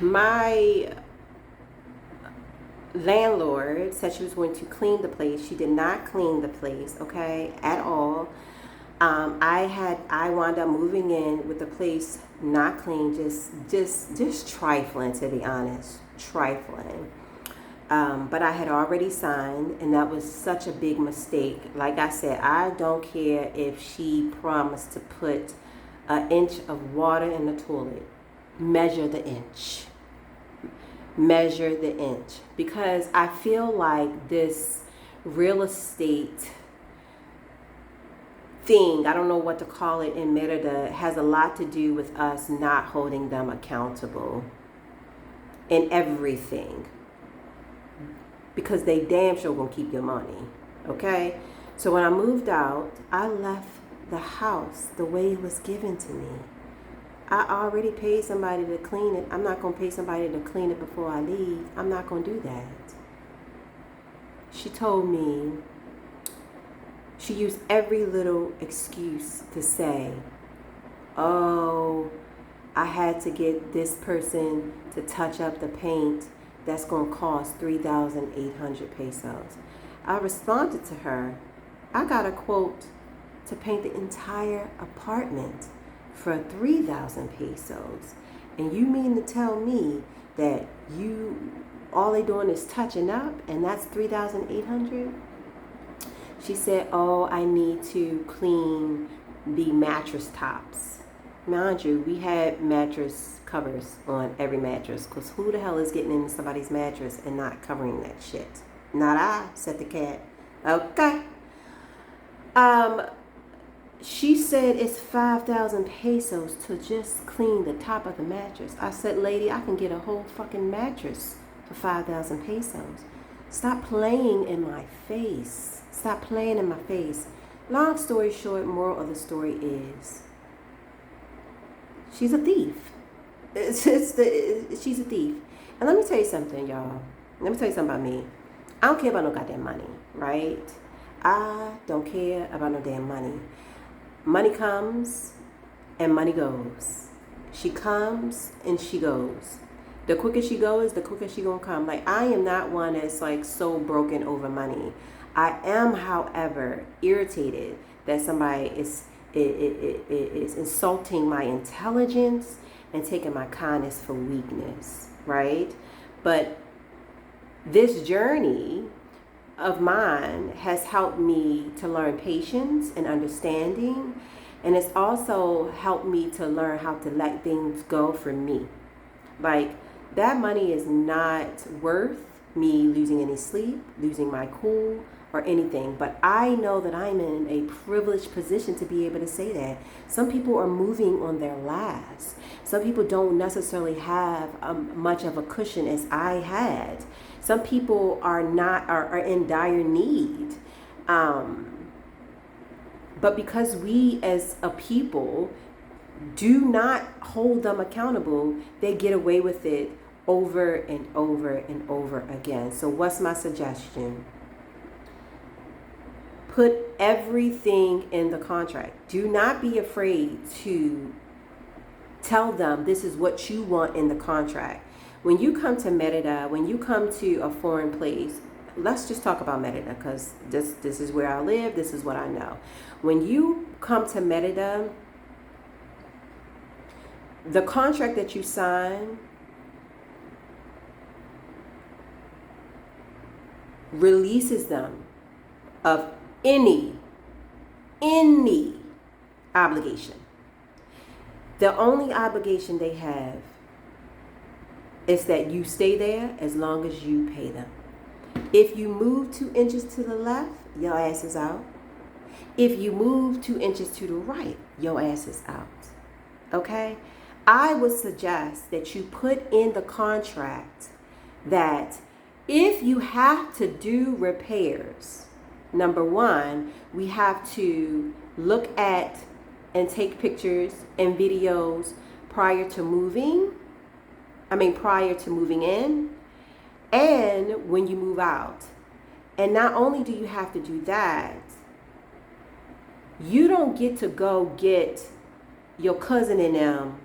my landlord said she was going to clean the place. She did not clean the place, okay, at all. I wound up moving in with the place not clean, just trifling, to be honest, trifling. But I had already signed, and that was such a big mistake. Like I said, I don't care if she promised to put an inch of water in the toilet. Measure the inch. Measure the inch. Because I feel like this real estate thing, I don't know what to call it in Merida, has a lot to do with us not holding them accountable in everything. Because they damn sure gonna keep your money. Okay? So when I moved out, I left the house the way it was given to me. I already paid somebody to clean it. I'm not going to pay somebody to clean it before I leave. I'm not going to do that. She told me, she used every little excuse to say, oh, I had to get this person to touch up the paint. That's going to cost 3,800 pesos. I responded to her, I got a quote to paint the entire apartment for 3,000 pesos. And you mean to tell me that all they doing is touching up and that's 3,800? She said, oh, I need to clean the mattress tops. Mind you, we had mattress covers on every mattress, because who the hell is getting in somebody's mattress and not covering that shit? Not I, said the cat. Okay. She said it's 5,000 pesos to just clean the top of the mattress. I said, lady, I can get a whole fucking mattress for 5,000 pesos. Stop playing in my face. Stop playing in my face. Long story short, moral of the story is, she's a thief. She's a thief. And let me tell you something, y'all. Let me tell you something about me. I don't care about no goddamn money, right? I don't care about no damn money. Money comes and money goes. She comes and she goes. The quicker she goes, the quicker she gonna come. Like, I am not one that's like so broken over money. I am, however, irritated that somebody is insulting my intelligence and taking my kindness for weakness, right? But this journey of mine has helped me to learn patience and understanding, and it's also helped me to learn how to let things go for me. Like, that money is not worth me losing any sleep, losing my cool, or anything. But I know that I'm in a privileged position to be able to say that. Some people are moving on their last. Some people don't necessarily have much of a cushion as I had. Some people are in dire need. But because we as a people do not hold them accountable, they get away with it over and over and over again. So what's my suggestion? Put everything in the contract. Do not be afraid to tell them this is what you want in the contract. When you come to Merida, when you come to a foreign place, let's just talk about Merida because this is where I live, this is what I know. When you come to Merida, the contract that you sign releases them of any obligation. The only obligation they have is that you stay there as long as you pay them. If you move 2 inches to the left, your ass is out. If you move 2 inches to the right, your ass is out. Okay? I would suggest that you put in the contract that if you have to do repairs, number one, we have to look at and take pictures and videos prior to moving in and when you move out. And not only do you have to do that, you don't get to go get your cousin and them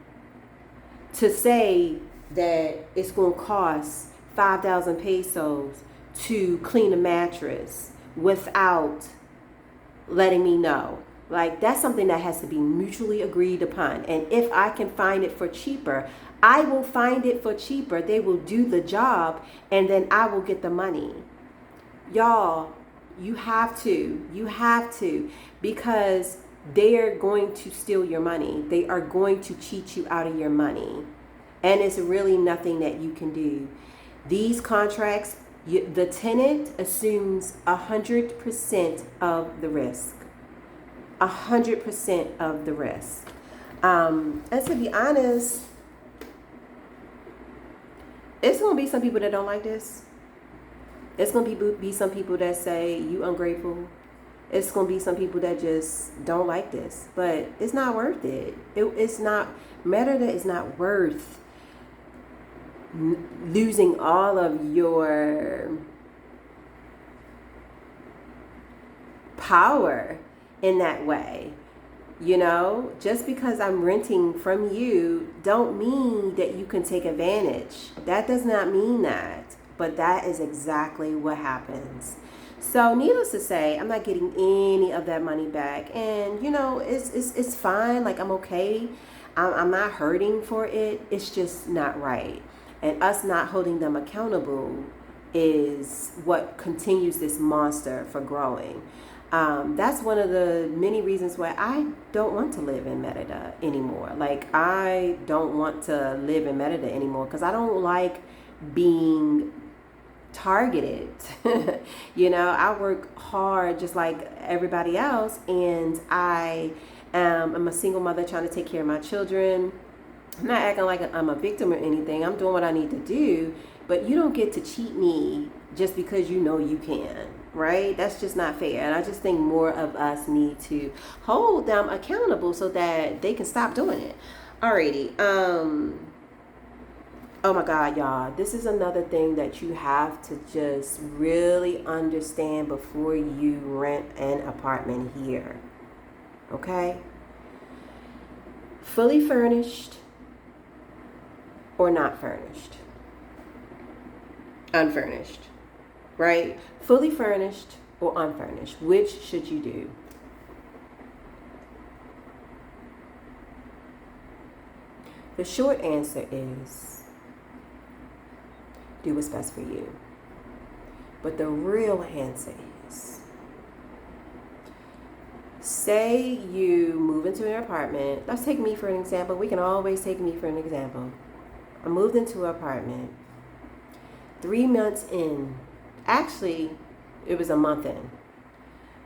to say that it's going to cost 5,000 pesos to clean a mattress without letting me know. Like, that's something that has to be mutually agreed upon. And if I can find it for cheaper, I will find it for cheaper. They will do the job and then I will get the money. Y'all, you have to, because they are going to steal your money. They are going to cheat you out of your money. And it's really nothing that you can do. These contracts, the tenant assumes 100% of the risk. 100% of the risk. And to be honest, it's going to be some people that don't like this. It's going to be some people that say you ungrateful. It's going to be some people that just don't like this. But it's not worth it. It's not, Merida is not worth losing all of your power in that way. You know, just because I'm renting from you don't mean that you can take advantage. That does not mean that, but that is exactly what happens. So needless to say, I'm not getting any of that money back, and you know, it's fine. Like, I'm okay. I'm not hurting for it. It's just not right. And us not holding them accountable is what continues this monster for growing. That's one of the many reasons why I don't want to live in Merida anymore. Like, I don't want to live in Merida anymore because I don't like being targeted. You know, I work hard just like everybody else, and I'm a single mother trying to take care of my children. I'm not acting like I'm a victim or anything. I'm doing what I need to do, but you don't get to cheat me just because you know you can, right? That's just not fair. And I just think more of us need to hold them accountable so that they can stop doing it. Alrighty. Oh my God, y'all. This is another thing that you have to just really understand before you rent an apartment here. Okay? Fully furnished or not furnished. unfurnished, right? Fully furnished or unfurnished. Which should you do? The short answer is do what's best for you. But the real answer is, say you move into an apartment. Let's take me for an example. We can always take me for an example. I moved into an apartment 3 months in. Actually, it was a month in.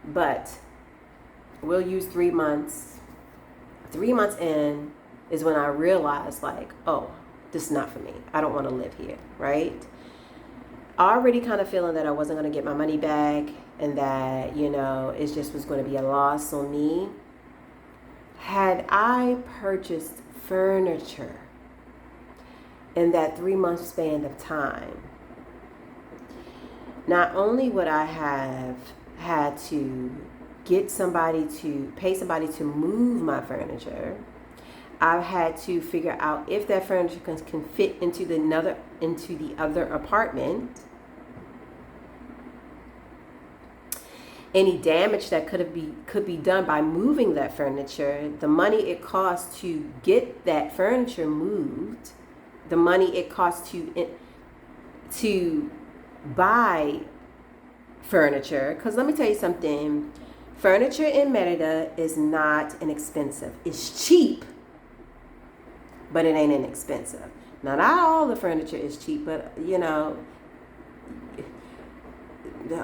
But we'll use 3 months. 3 months in is when I realized, like, oh, this is not for me. I don't want to live here, right? Already kind of feeling that I wasn't going to get my money back and that, it just was going to be a loss on me. Had I purchased furniture in that 3 month span of time, not only would I have had to pay somebody to move my furniture, I've had to figure out if that furniture can fit into the other apartment. Any damage that could be done by moving that furniture, the money it costs to get that furniture moved, the money it costs to buy furniture. Because let me tell you something, furniture in Merida is not inexpensive. It's cheap, but it ain't inexpensive. Now, not all the furniture is cheap, but a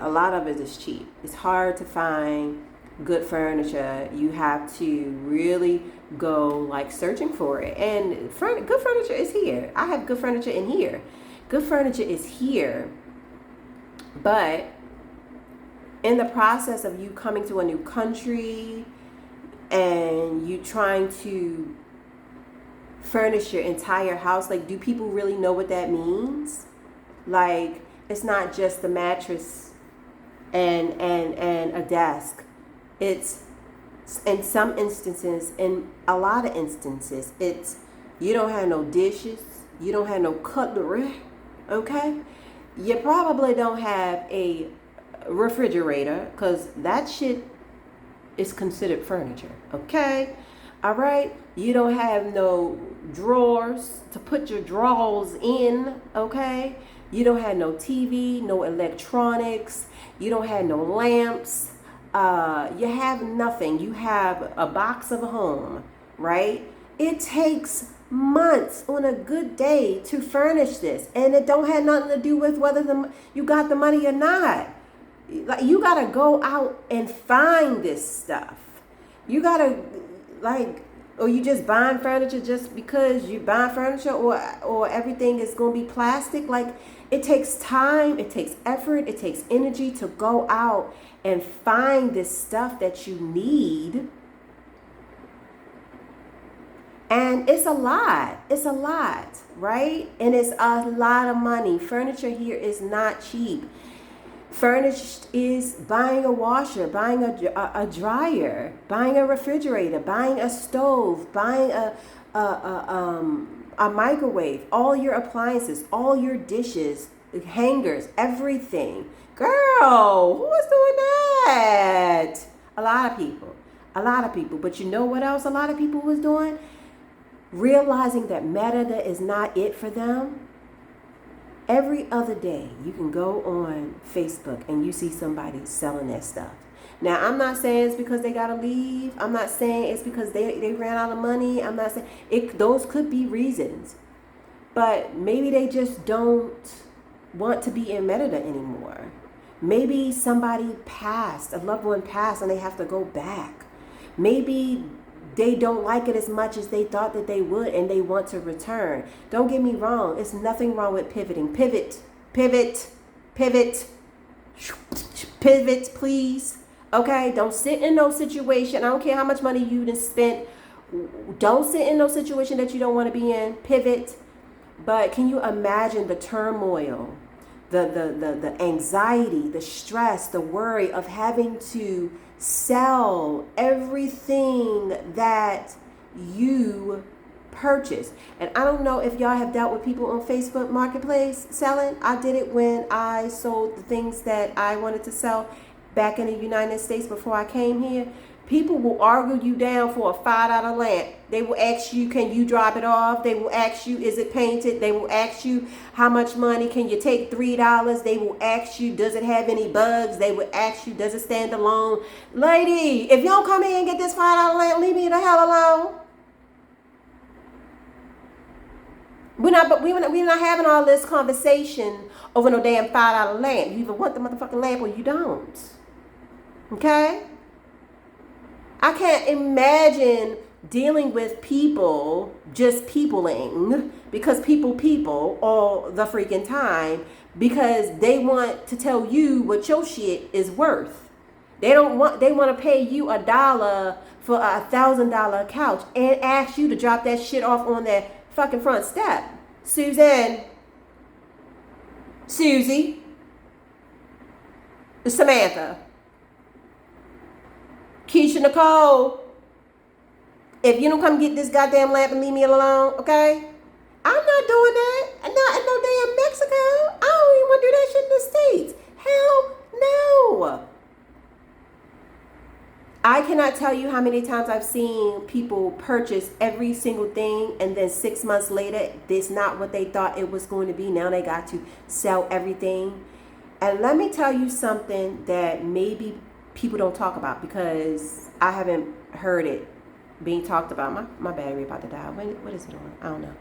lot of it is cheap. It's hard to find good furniture. You have to really go searching for it. And good furniture is here. I have good furniture in here. Good furniture is here. But in the process of you coming to a new country and you trying to furnish your entire house, do people really know what that means? It's not just the mattress and a desk. It's, in some instances, in a lot of instances, it's, you don't have no dishes, you don't have no cutlery, okay? You probably don't have a refrigerator, because that shit is considered furniture, okay? All right? You don't have no drawers to put your drawers in, okay? You don't have no TV, no electronics. You don't have no lamps. You have nothing. You have a box of a home, right? It takes months on a good day to furnish this. And it don't have nothing to do with whether you got the money or not. You got to go out and find this stuff. You got to, or you just buying furniture just because you buying furniture, or everything is going to be plastic. It takes time, it takes effort, it takes energy to go out and find this stuff that you need. And it's a lot, right? And it's a lot of money. Furniture here is not cheap. Furnished is buying a washer, buying a dryer, buying a refrigerator, buying a stove, buying a microwave, all your appliances, all your dishes, hangers, everything. Girl, who is doing that? A lot of people. But you know what else a lot of people was doing? Realizing that Merida is not it for them. Every other day, you can go on Facebook and you see somebody selling their stuff. Now, I'm not saying it's because they got to leave. I'm not saying it's because they ran out of money. I'm not saying those could be reasons. But maybe they just don't want to be in Merida anymore. Maybe somebody passed, a loved one passed, and they have to go back. Maybe they don't like it as much as they thought that they would, and they want to return. Don't get me wrong. It's nothing wrong with pivoting. Pivot, please. Okay? Don't sit in no situation. I don't care how much money you done spent. Don't sit in no situation that you don't want to be in. Pivot. But can you imagine the turmoil, the anxiety, the stress, the worry of having to sell everything that you purchase. And I don't know if y'all have dealt with people on Facebook Marketplace selling. I did it when I sold the things that I wanted to sell back in the United States before I came here. People will argue you down for a $5 lamp. They will ask you, can you drop it off? They will ask you, is it painted? They will ask you, how much money? Can you take $3? They will ask you, does it have any bugs? They will ask you, does it stand alone? Lady, if you don't come here and get this $5 lamp, leave me the hell alone. We're not having all this conversation over no damn $5 lamp. You either want the motherfucking lamp or you don't. Okay? I can't imagine dealing with people just peopling because people all the freaking time because they want to tell you what your shit is worth. They want to pay you $1 for a $1,000 couch and ask you to drop that shit off on their fucking front step. Susie, Samantha, Keisha Nicole, if you don't come get this goddamn lamp and leave me alone, okay? I'm not doing that. I'm not in no damn Mexico. I don't even want to do that shit in the States. Hell no. I cannot tell you how many times I've seen people purchase every single thing and then 6 months later, it's not what they thought it was going to be. Now they got to sell everything. And let me tell you something that maybe people don't talk about because I haven't heard it being talked about. My battery about to die. What is it on? I don't know.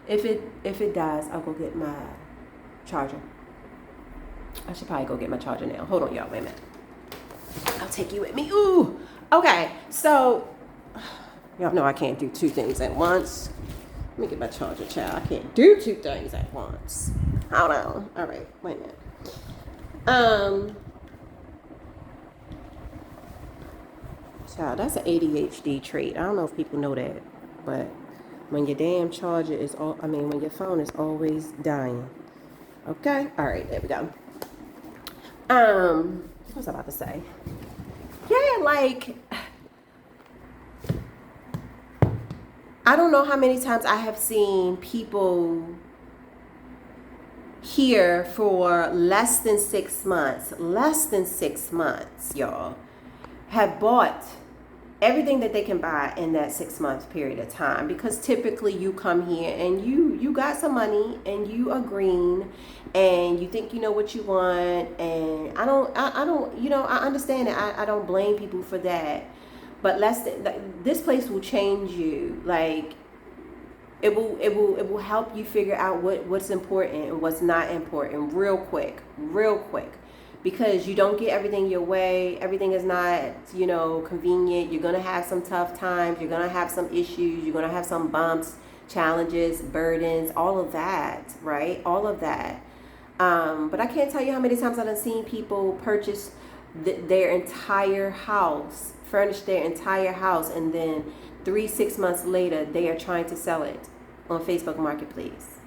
If it dies, I'll go get my charger. I should probably go get my charger now. Hold on, y'all. Wait a minute. I'll take you with me. Ooh. Okay. So, y'all know I can't do two things at once. Let me get my charger, child. I can't do two things at once. Hold on. All right. Wait a minute. Child, that's an ADHD trait. I don't know if people know that, but when your damn charger is when your phone is always dying. Okay? All right, there we go. What was I about to say? Yeah, like, I don't know how many times I have seen people here for less than 6 months, y'all, have bought everything that they can buy in that 6 month period of time, because typically you come here and you got some money and you are green and you think you know what you want, and I don't I understand it. I don't blame people for that, but this place will change you. Like, it will help you figure out what's important and what's not important real quick, because you don't get everything your way. Everything is not, convenient. You're going to have some tough times. You're going to have some issues. You're going to have some bumps, challenges, burdens, all of that, right? All of that. But I can't tell you how many times I've seen people purchase their entire house, furnish their entire house, and then 3-6 months later, they are trying to sell it on Facebook Marketplace.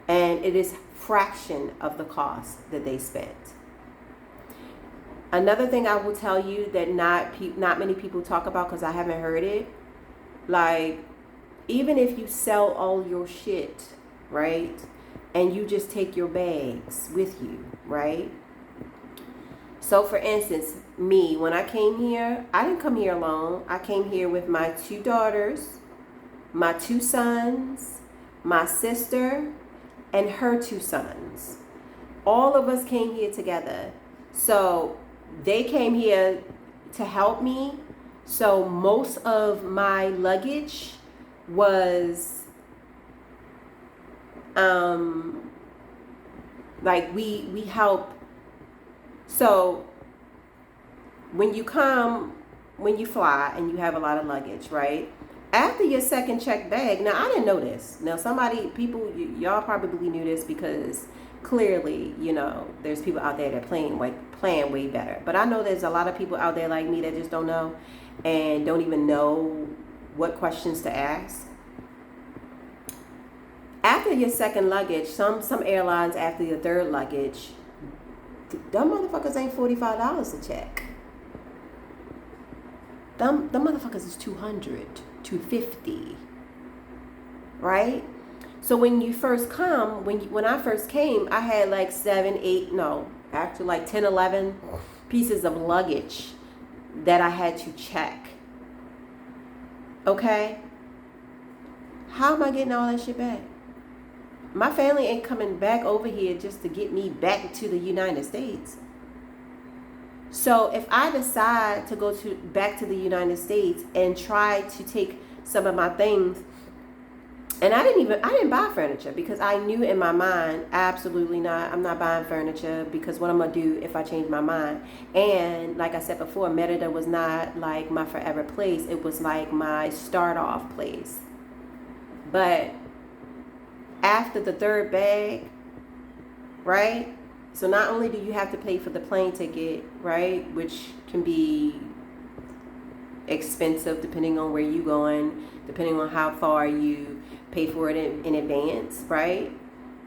And it is fraction of the cost that they spent. Another thing I will tell you that not many people talk about, because I haven't heard it, like, even if you sell all your shit, right, and you just take your bags with you, right? So for instance, me, when I came here, I didn't come here alone. I came here with my 2 daughters, my 2 sons, my sister, and her 2 sons. All of us came here together. So they came here to help me. So most of my luggage was like we help. So when you fly and you have a lot of luggage, right? After your second check bag, now I didn't know this. Now y'all probably knew this, because clearly, there's people out there that plan way better. But I know there's a lot of people out there like me that just don't know and don't even know what questions to ask. After your second luggage, some airlines, after your third luggage, them motherfuckers ain't $45 a check. Them motherfuckers is $200, $250. right? So when you first come, when I first came, I had like 7, 8, no, actually like 10, 11 pieces of luggage that I had to check. Okay? How am I getting all that shit back? My family ain't coming back over here just to get me back to the United States. So if I decide to go back to the United States and try to take some of my things, and I didn't buy furniture because I knew in my mind, absolutely not. I'm not buying furniture because what I'm going to do if I change my mind. And like I said before, Merida was not like my forever place. It was like my start off place. But after the third bag, right? So not only do you have to pay for the plane ticket, right? Which can be expensive depending on where you're going, depending on how far you pay for it in advance, right?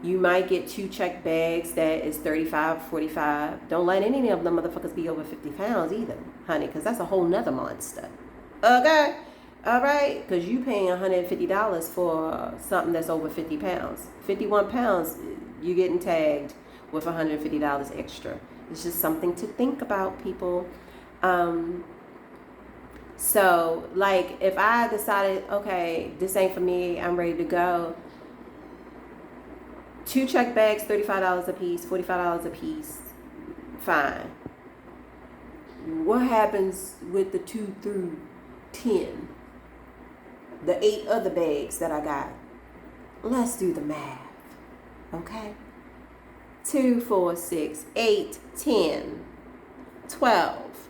You might get 2 check bags that is $35, $45. Don't let any of them motherfuckers be over 50 pounds either, honey, because that's a whole nother monster. Okay? All right? Because you paying $150 for something that's over 50 pounds. 51 pounds, you're getting tagged with $150 extra. It's just something to think about, people. So, like, if I decided, okay, this ain't for me, I'm ready to go, 2 check bags, $35 a piece, $45 a piece, fine. What happens with the 2 through 10? The 8 other bags that I got? Let's do the math, okay? 2, 4, 6, 8, 10, 12,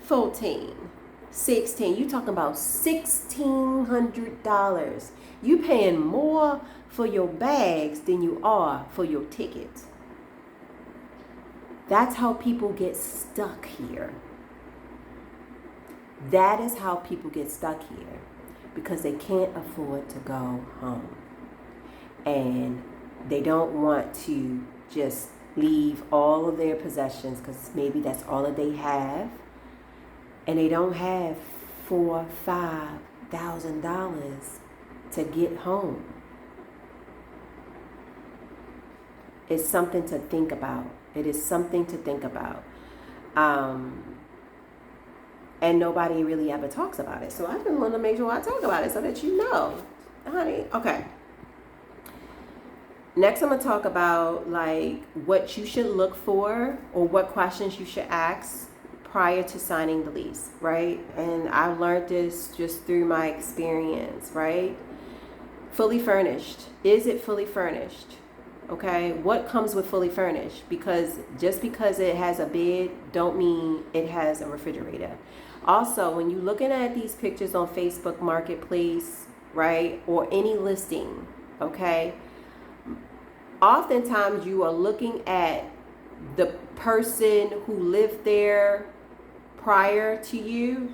14, 16. You talking about $1,600. You paying more for your bags than you are for your tickets. That's how people get stuck here. That is how people get stuck here, because they can't afford to go home. And they don't want to just leave all of their possessions, because maybe that's all that they have. And they don't have $4,000-$5,000 to get home. It's something to think about. It is something to think about. And nobody really ever talks about it. So I just want to make sure I talk about it so that you know. Honey, okay. Next, I'm going to talk about like what you should look for or what questions you should ask prior to signing the lease, right? And I learned this just through my experience, right? Fully furnished. Is it fully furnished? Okay, what comes with fully furnished? Because just because it has a bed don't mean it has a refrigerator. Also, when you're looking at these pictures on Facebook Marketplace, right, or any listing, okay, oftentimes you are looking at the person who lived there prior to you,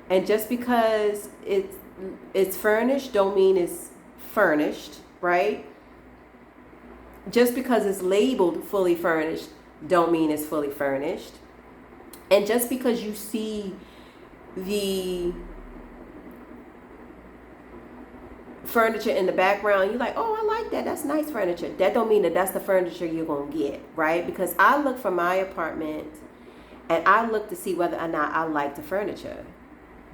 and just because it's furnished don't mean it's furnished, right? Just because it's labeled fully furnished don't mean it's fully furnished. And just because you see the furniture in the background, you're like, oh, I like that, that's nice furniture, that don't mean that that's the furniture you're gonna get, right? Because I look for my apartment and I look to see whether or not I like the furniture.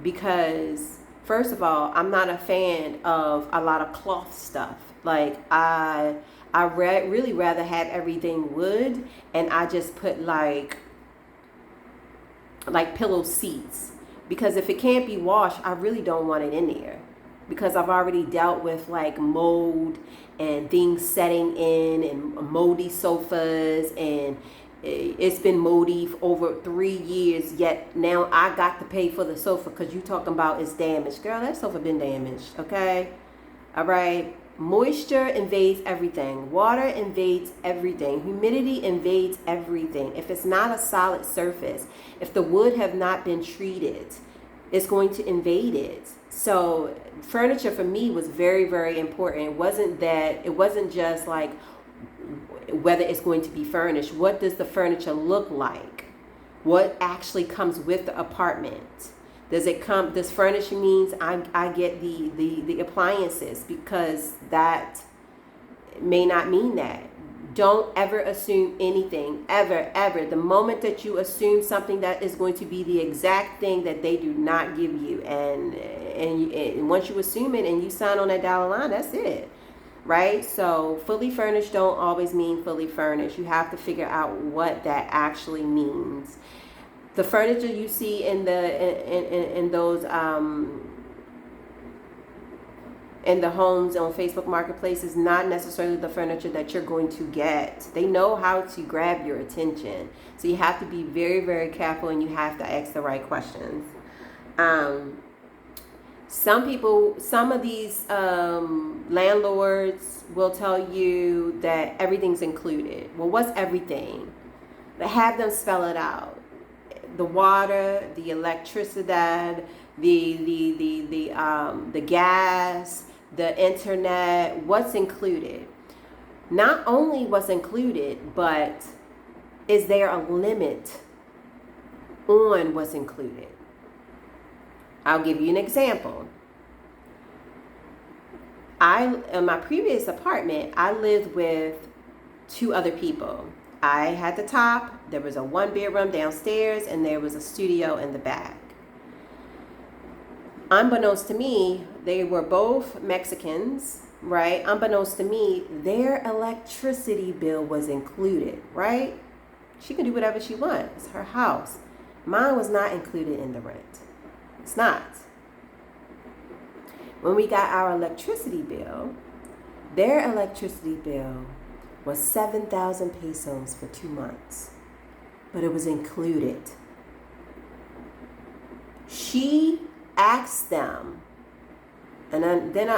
Because first of all, I'm not a fan of a lot of cloth stuff. Like I really rather have everything wood, and I just put like pillow seats, because if it can't be washed, I really don't want it in there, because I've already dealt with like mold and things setting in and moldy sofas, and it's been moldy for over 3 years, yet now I got to pay for the sofa because you talking about it's damaged. Girl, that sofa been damaged, okay? All right. Moisture invades everything. Water invades everything. Humidity invades everything. If it's not a solid surface, if the wood have not been treated, it's going to invade it. So furniture for me was very, very important. It wasn't just like whether it's going to be furnished. What does the furniture look like? What actually comes with the apartment? Does furniture means I get the appliances? Because that may not mean that. Don't ever assume anything, ever. The moment that you assume something, that is going to be the exact thing that they do not give you. And once you assume it and you sign on that dotted line, that's it. Right? So fully furnished don't always mean fully furnished. You have to figure out what that actually means. The furniture you see in those in the homes on Facebook Marketplace is not necessarily the furniture that you're going to get. They know how to grab your attention. So you have to be very, very careful, and you have to ask the right questions. Some of these landlords will tell you that everything's included. Well, what's everything? But have them spell it out. The water, the electricity, the gas, the internet, what's included. Not only what's included, but is there a limit on what's included? I'll give you an example. In my previous apartment, I lived with 2 other people. I had the top, there was a 1-bedroom downstairs, and there was a studio in the back. Unbeknownst to me, they were both Mexicans, right? Unbeknownst to me, their electricity bill was included, right? She can do whatever she wants. It's her house. Mine was not included in the rent. It's not. When we got our electricity bill, their electricity bill was 7,000 pesos for 2 months, but it was included. She asked them, and then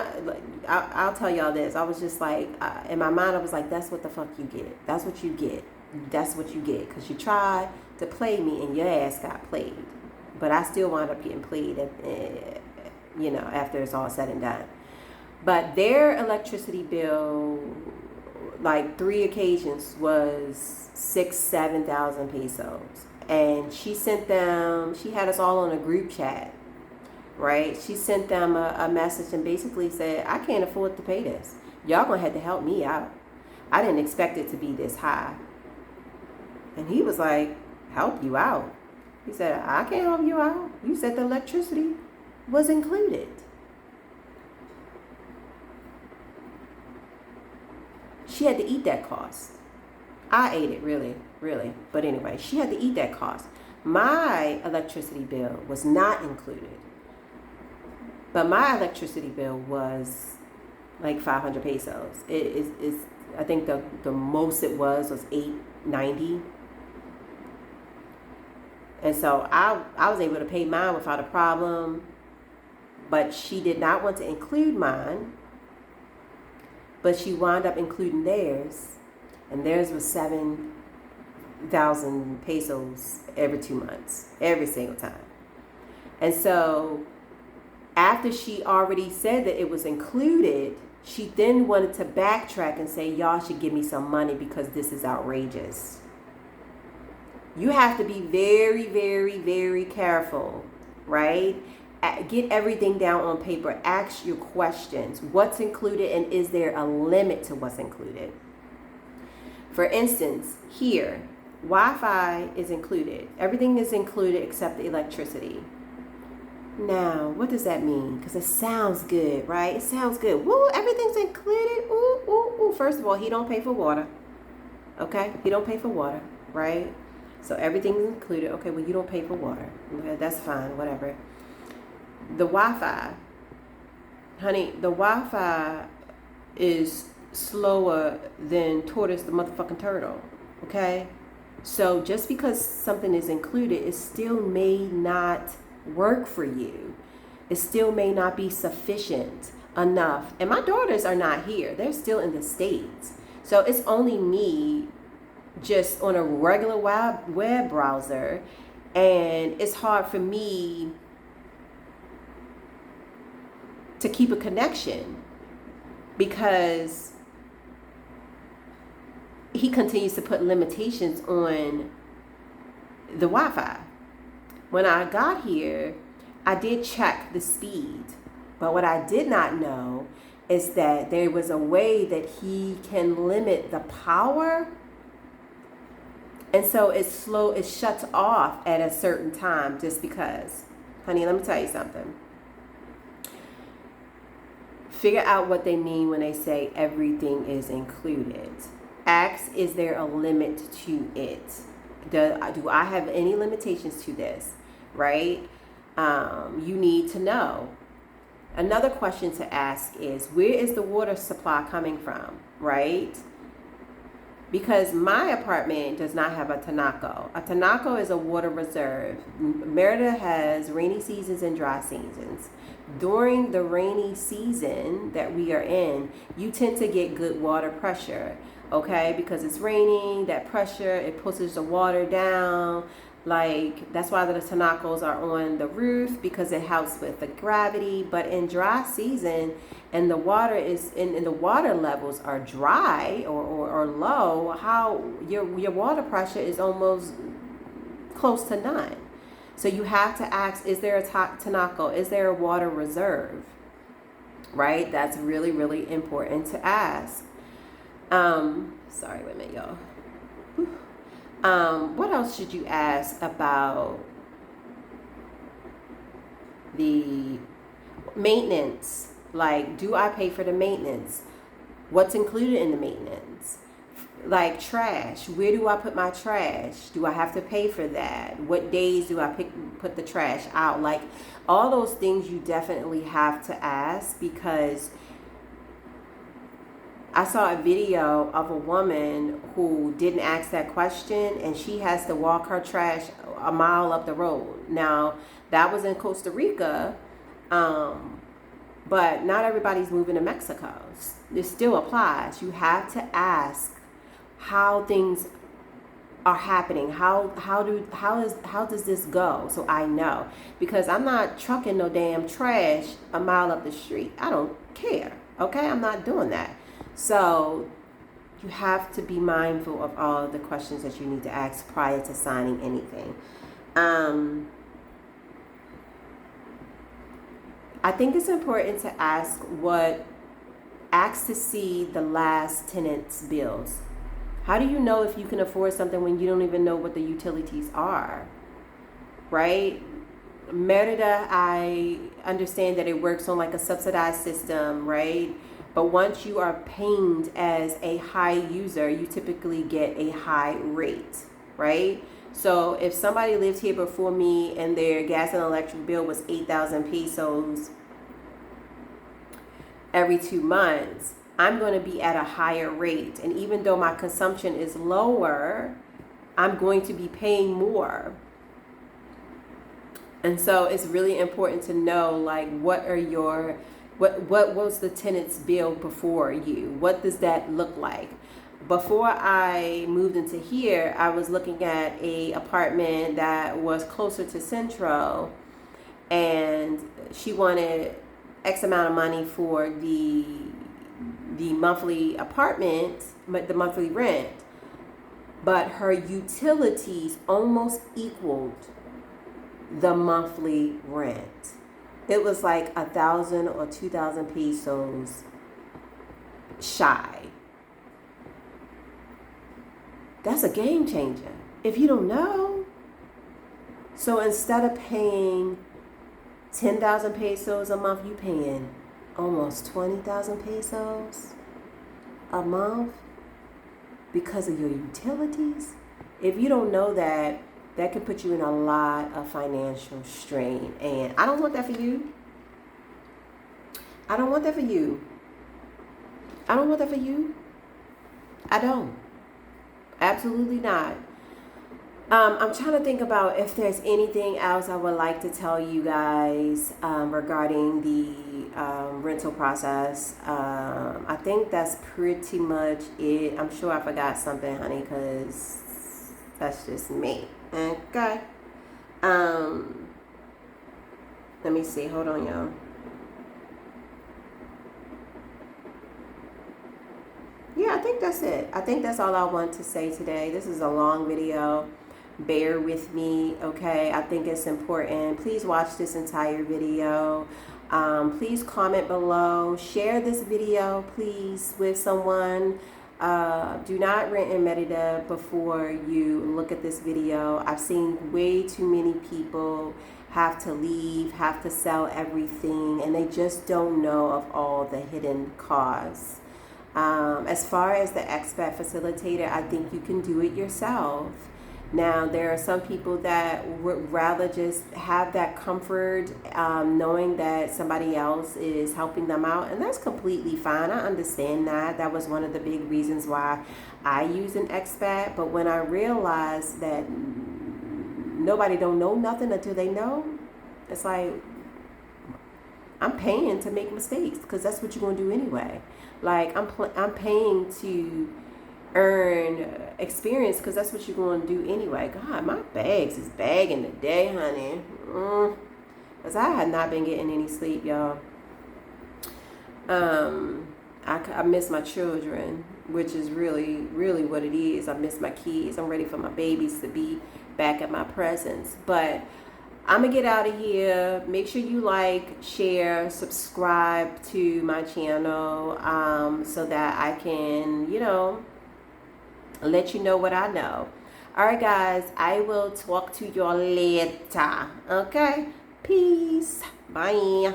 I'll tell y'all this. I was just like, in my mind, I was like, that's what the fuck you get. That's what you get. That's what you get, because you tried to play me and your ass got played. But I still wound up getting played, after it's all said and done. But their electricity bill, like 3 occasions, was 7,000 pesos. And she had us all on a group chat, right? She sent them a message and basically said, I can't afford to pay this. Y'all gonna have to help me out. I didn't expect it to be this high. And he was like, help you out? He said, I can't help you out. You said the electricity was included. She had to eat that cost. I ate it, really. But anyway, she had to eat that cost. My electricity bill was not included. But my electricity bill was like 500 pesos. I think the most it was $8.90. And so I was able to pay mine without a problem. But she did not want to include mine. But she wound up including theirs. And theirs was 7,000 pesos every 2 months. Every single time. And so after she already said that it was included, she then wanted to backtrack and say, y'all should give me some money because this is outrageous. You have to be very, very, very careful, right? Get everything down on paper. Ask your questions. What's included, and is there a limit to what's included? For instance, here, Wi-Fi is included. Everything is included except the electricity. Now, what does that mean? Because it sounds good, right? It sounds good. Woo, everything's included. Ooh, ooh, ooh. First of all, he don't pay for water. Okay? He don't pay for water, right? So everything's included. Okay, well, you don't pay for water. Okay, that's fine, whatever. The Wi-Fi. Honey, the Wi-Fi is slower than tortoise the motherfucking turtle. Okay? So just because something is included, it still may not work for you. It still may not be sufficient enough. And my daughters are not here. They're still in the States. So it's only me just on a regular web browser, and it's hard for me to keep a connection because he continues to put limitations on the Wi-Fi. When I got here, I did check the speed, but what I did not know is that there was a way that he can limit the power. And so it shuts off at a certain time just because. Honey, let me tell you something. Figure out what they mean when they say everything is included. Ask, is there a limit to it? Do I have any limitations to this? Right? You need to know. Another question to ask is, where is the water supply coming from? Right? Because my apartment does not have a tinaco. A tinaco is a water reserve. Merida has rainy seasons and dry seasons. During the rainy season that we are in, you tend to get good water pressure, okay? Because it's raining, that pressure, it pushes the water down. Like, that's why the tinacos are on the roof, because it helps with the gravity. But in dry season, and the water is in the water levels are dry or low, how your water pressure is almost close to none. So you have to ask, is there a tinaco? Is there a water reserve? Right? That's really, really important to ask. Sorry, wait a minute, y'all. What else should you ask about the maintenance? Like, do I pay for the maintenance? What's included in the maintenance? Like trash, where do I put my trash? Do I have to pay for that? What days do I put the trash out? Like, all those things you definitely have to ask, because I saw a video of a woman who didn't ask that question, and she has to walk her trash a mile up the road. Now, that was in Costa Rica, but not everybody's moving to Mexico. It still applies. You have to ask how things are happening. How does this go? So I know, because I'm not trucking no damn trash a mile up the street. I don't care. Okay, I'm not doing that. So you have to be mindful of all the questions that you need to ask prior to signing anything. I think it's important to ask to see the last tenant's bills. How do you know if you can afford something when you don't even know what the utilities are? Right? Merida, I understand that it works on like a subsidized system, right? But once you are pinged as a high user, you typically get a high rate, right? So if somebody lived here before me and their gas and electric bill was 8,000 pesos every 2 months, I'm going to be at a higher rate. And even though my consumption is lower, I'm going to be paying more. And so it's really important to know, like, what was the tenant's bill before you? What does that look like? Before I moved into here, I was looking at a apartment that was closer to Centro, and she wanted X amount of money for the monthly apartment, the monthly rent, but her utilities almost equaled the monthly rent. It was like 1,000 or 2,000 pesos shy. That's a game changer if you don't know. So instead of paying 10,000 pesos a month, you paying almost 20,000 pesos a month because of your utilities. If you don't know that, that could put you in a lot of financial strain. And I don't want that for you. I don't want that for you. I don't want that for you. I don't. Absolutely not. I'm trying to think about if there's anything else I would like to tell you guys regarding the rental process. I think that's pretty much it. I'm sure I forgot something, honey, because that's just me. Okay. Let me see. Hold on, y'all. Yeah, I think that's it. I think that's all I want to say today. This is a long video. bear with me, okay? I think it's important. Please watch this entire video. Please comment below. Share this video, please, with someone. Do not rent in Merida before you look at this video. I've seen way too many people have to leave, have to sell everything, and they just don't know of all the hidden costs. As far as the expat facilitator, I think you can do it yourself. Now, there are some people that would rather just have that comfort, knowing that somebody else is helping them out, and that's completely fine. I understand that. That was one of the big reasons why I use an expat. But when I realized that nobody don't know nothing until they know, it's like, I'm paying to make mistakes because that's what you're going to do anyway. Like, I'm paying to earn experience because that's what you're going to do anyway. God, my bags is bagging today, honey. Because I had not been getting any sleep, y'all. I miss my children, which is really, really what it is. I miss my kids. I'm ready for my babies to be back at my presence. But I'm going to get out of here. Make sure you like, share, subscribe to my channel, so that I can, let you know what I know. All right, guys. I will talk to y'all later. Okay? Peace. Bye.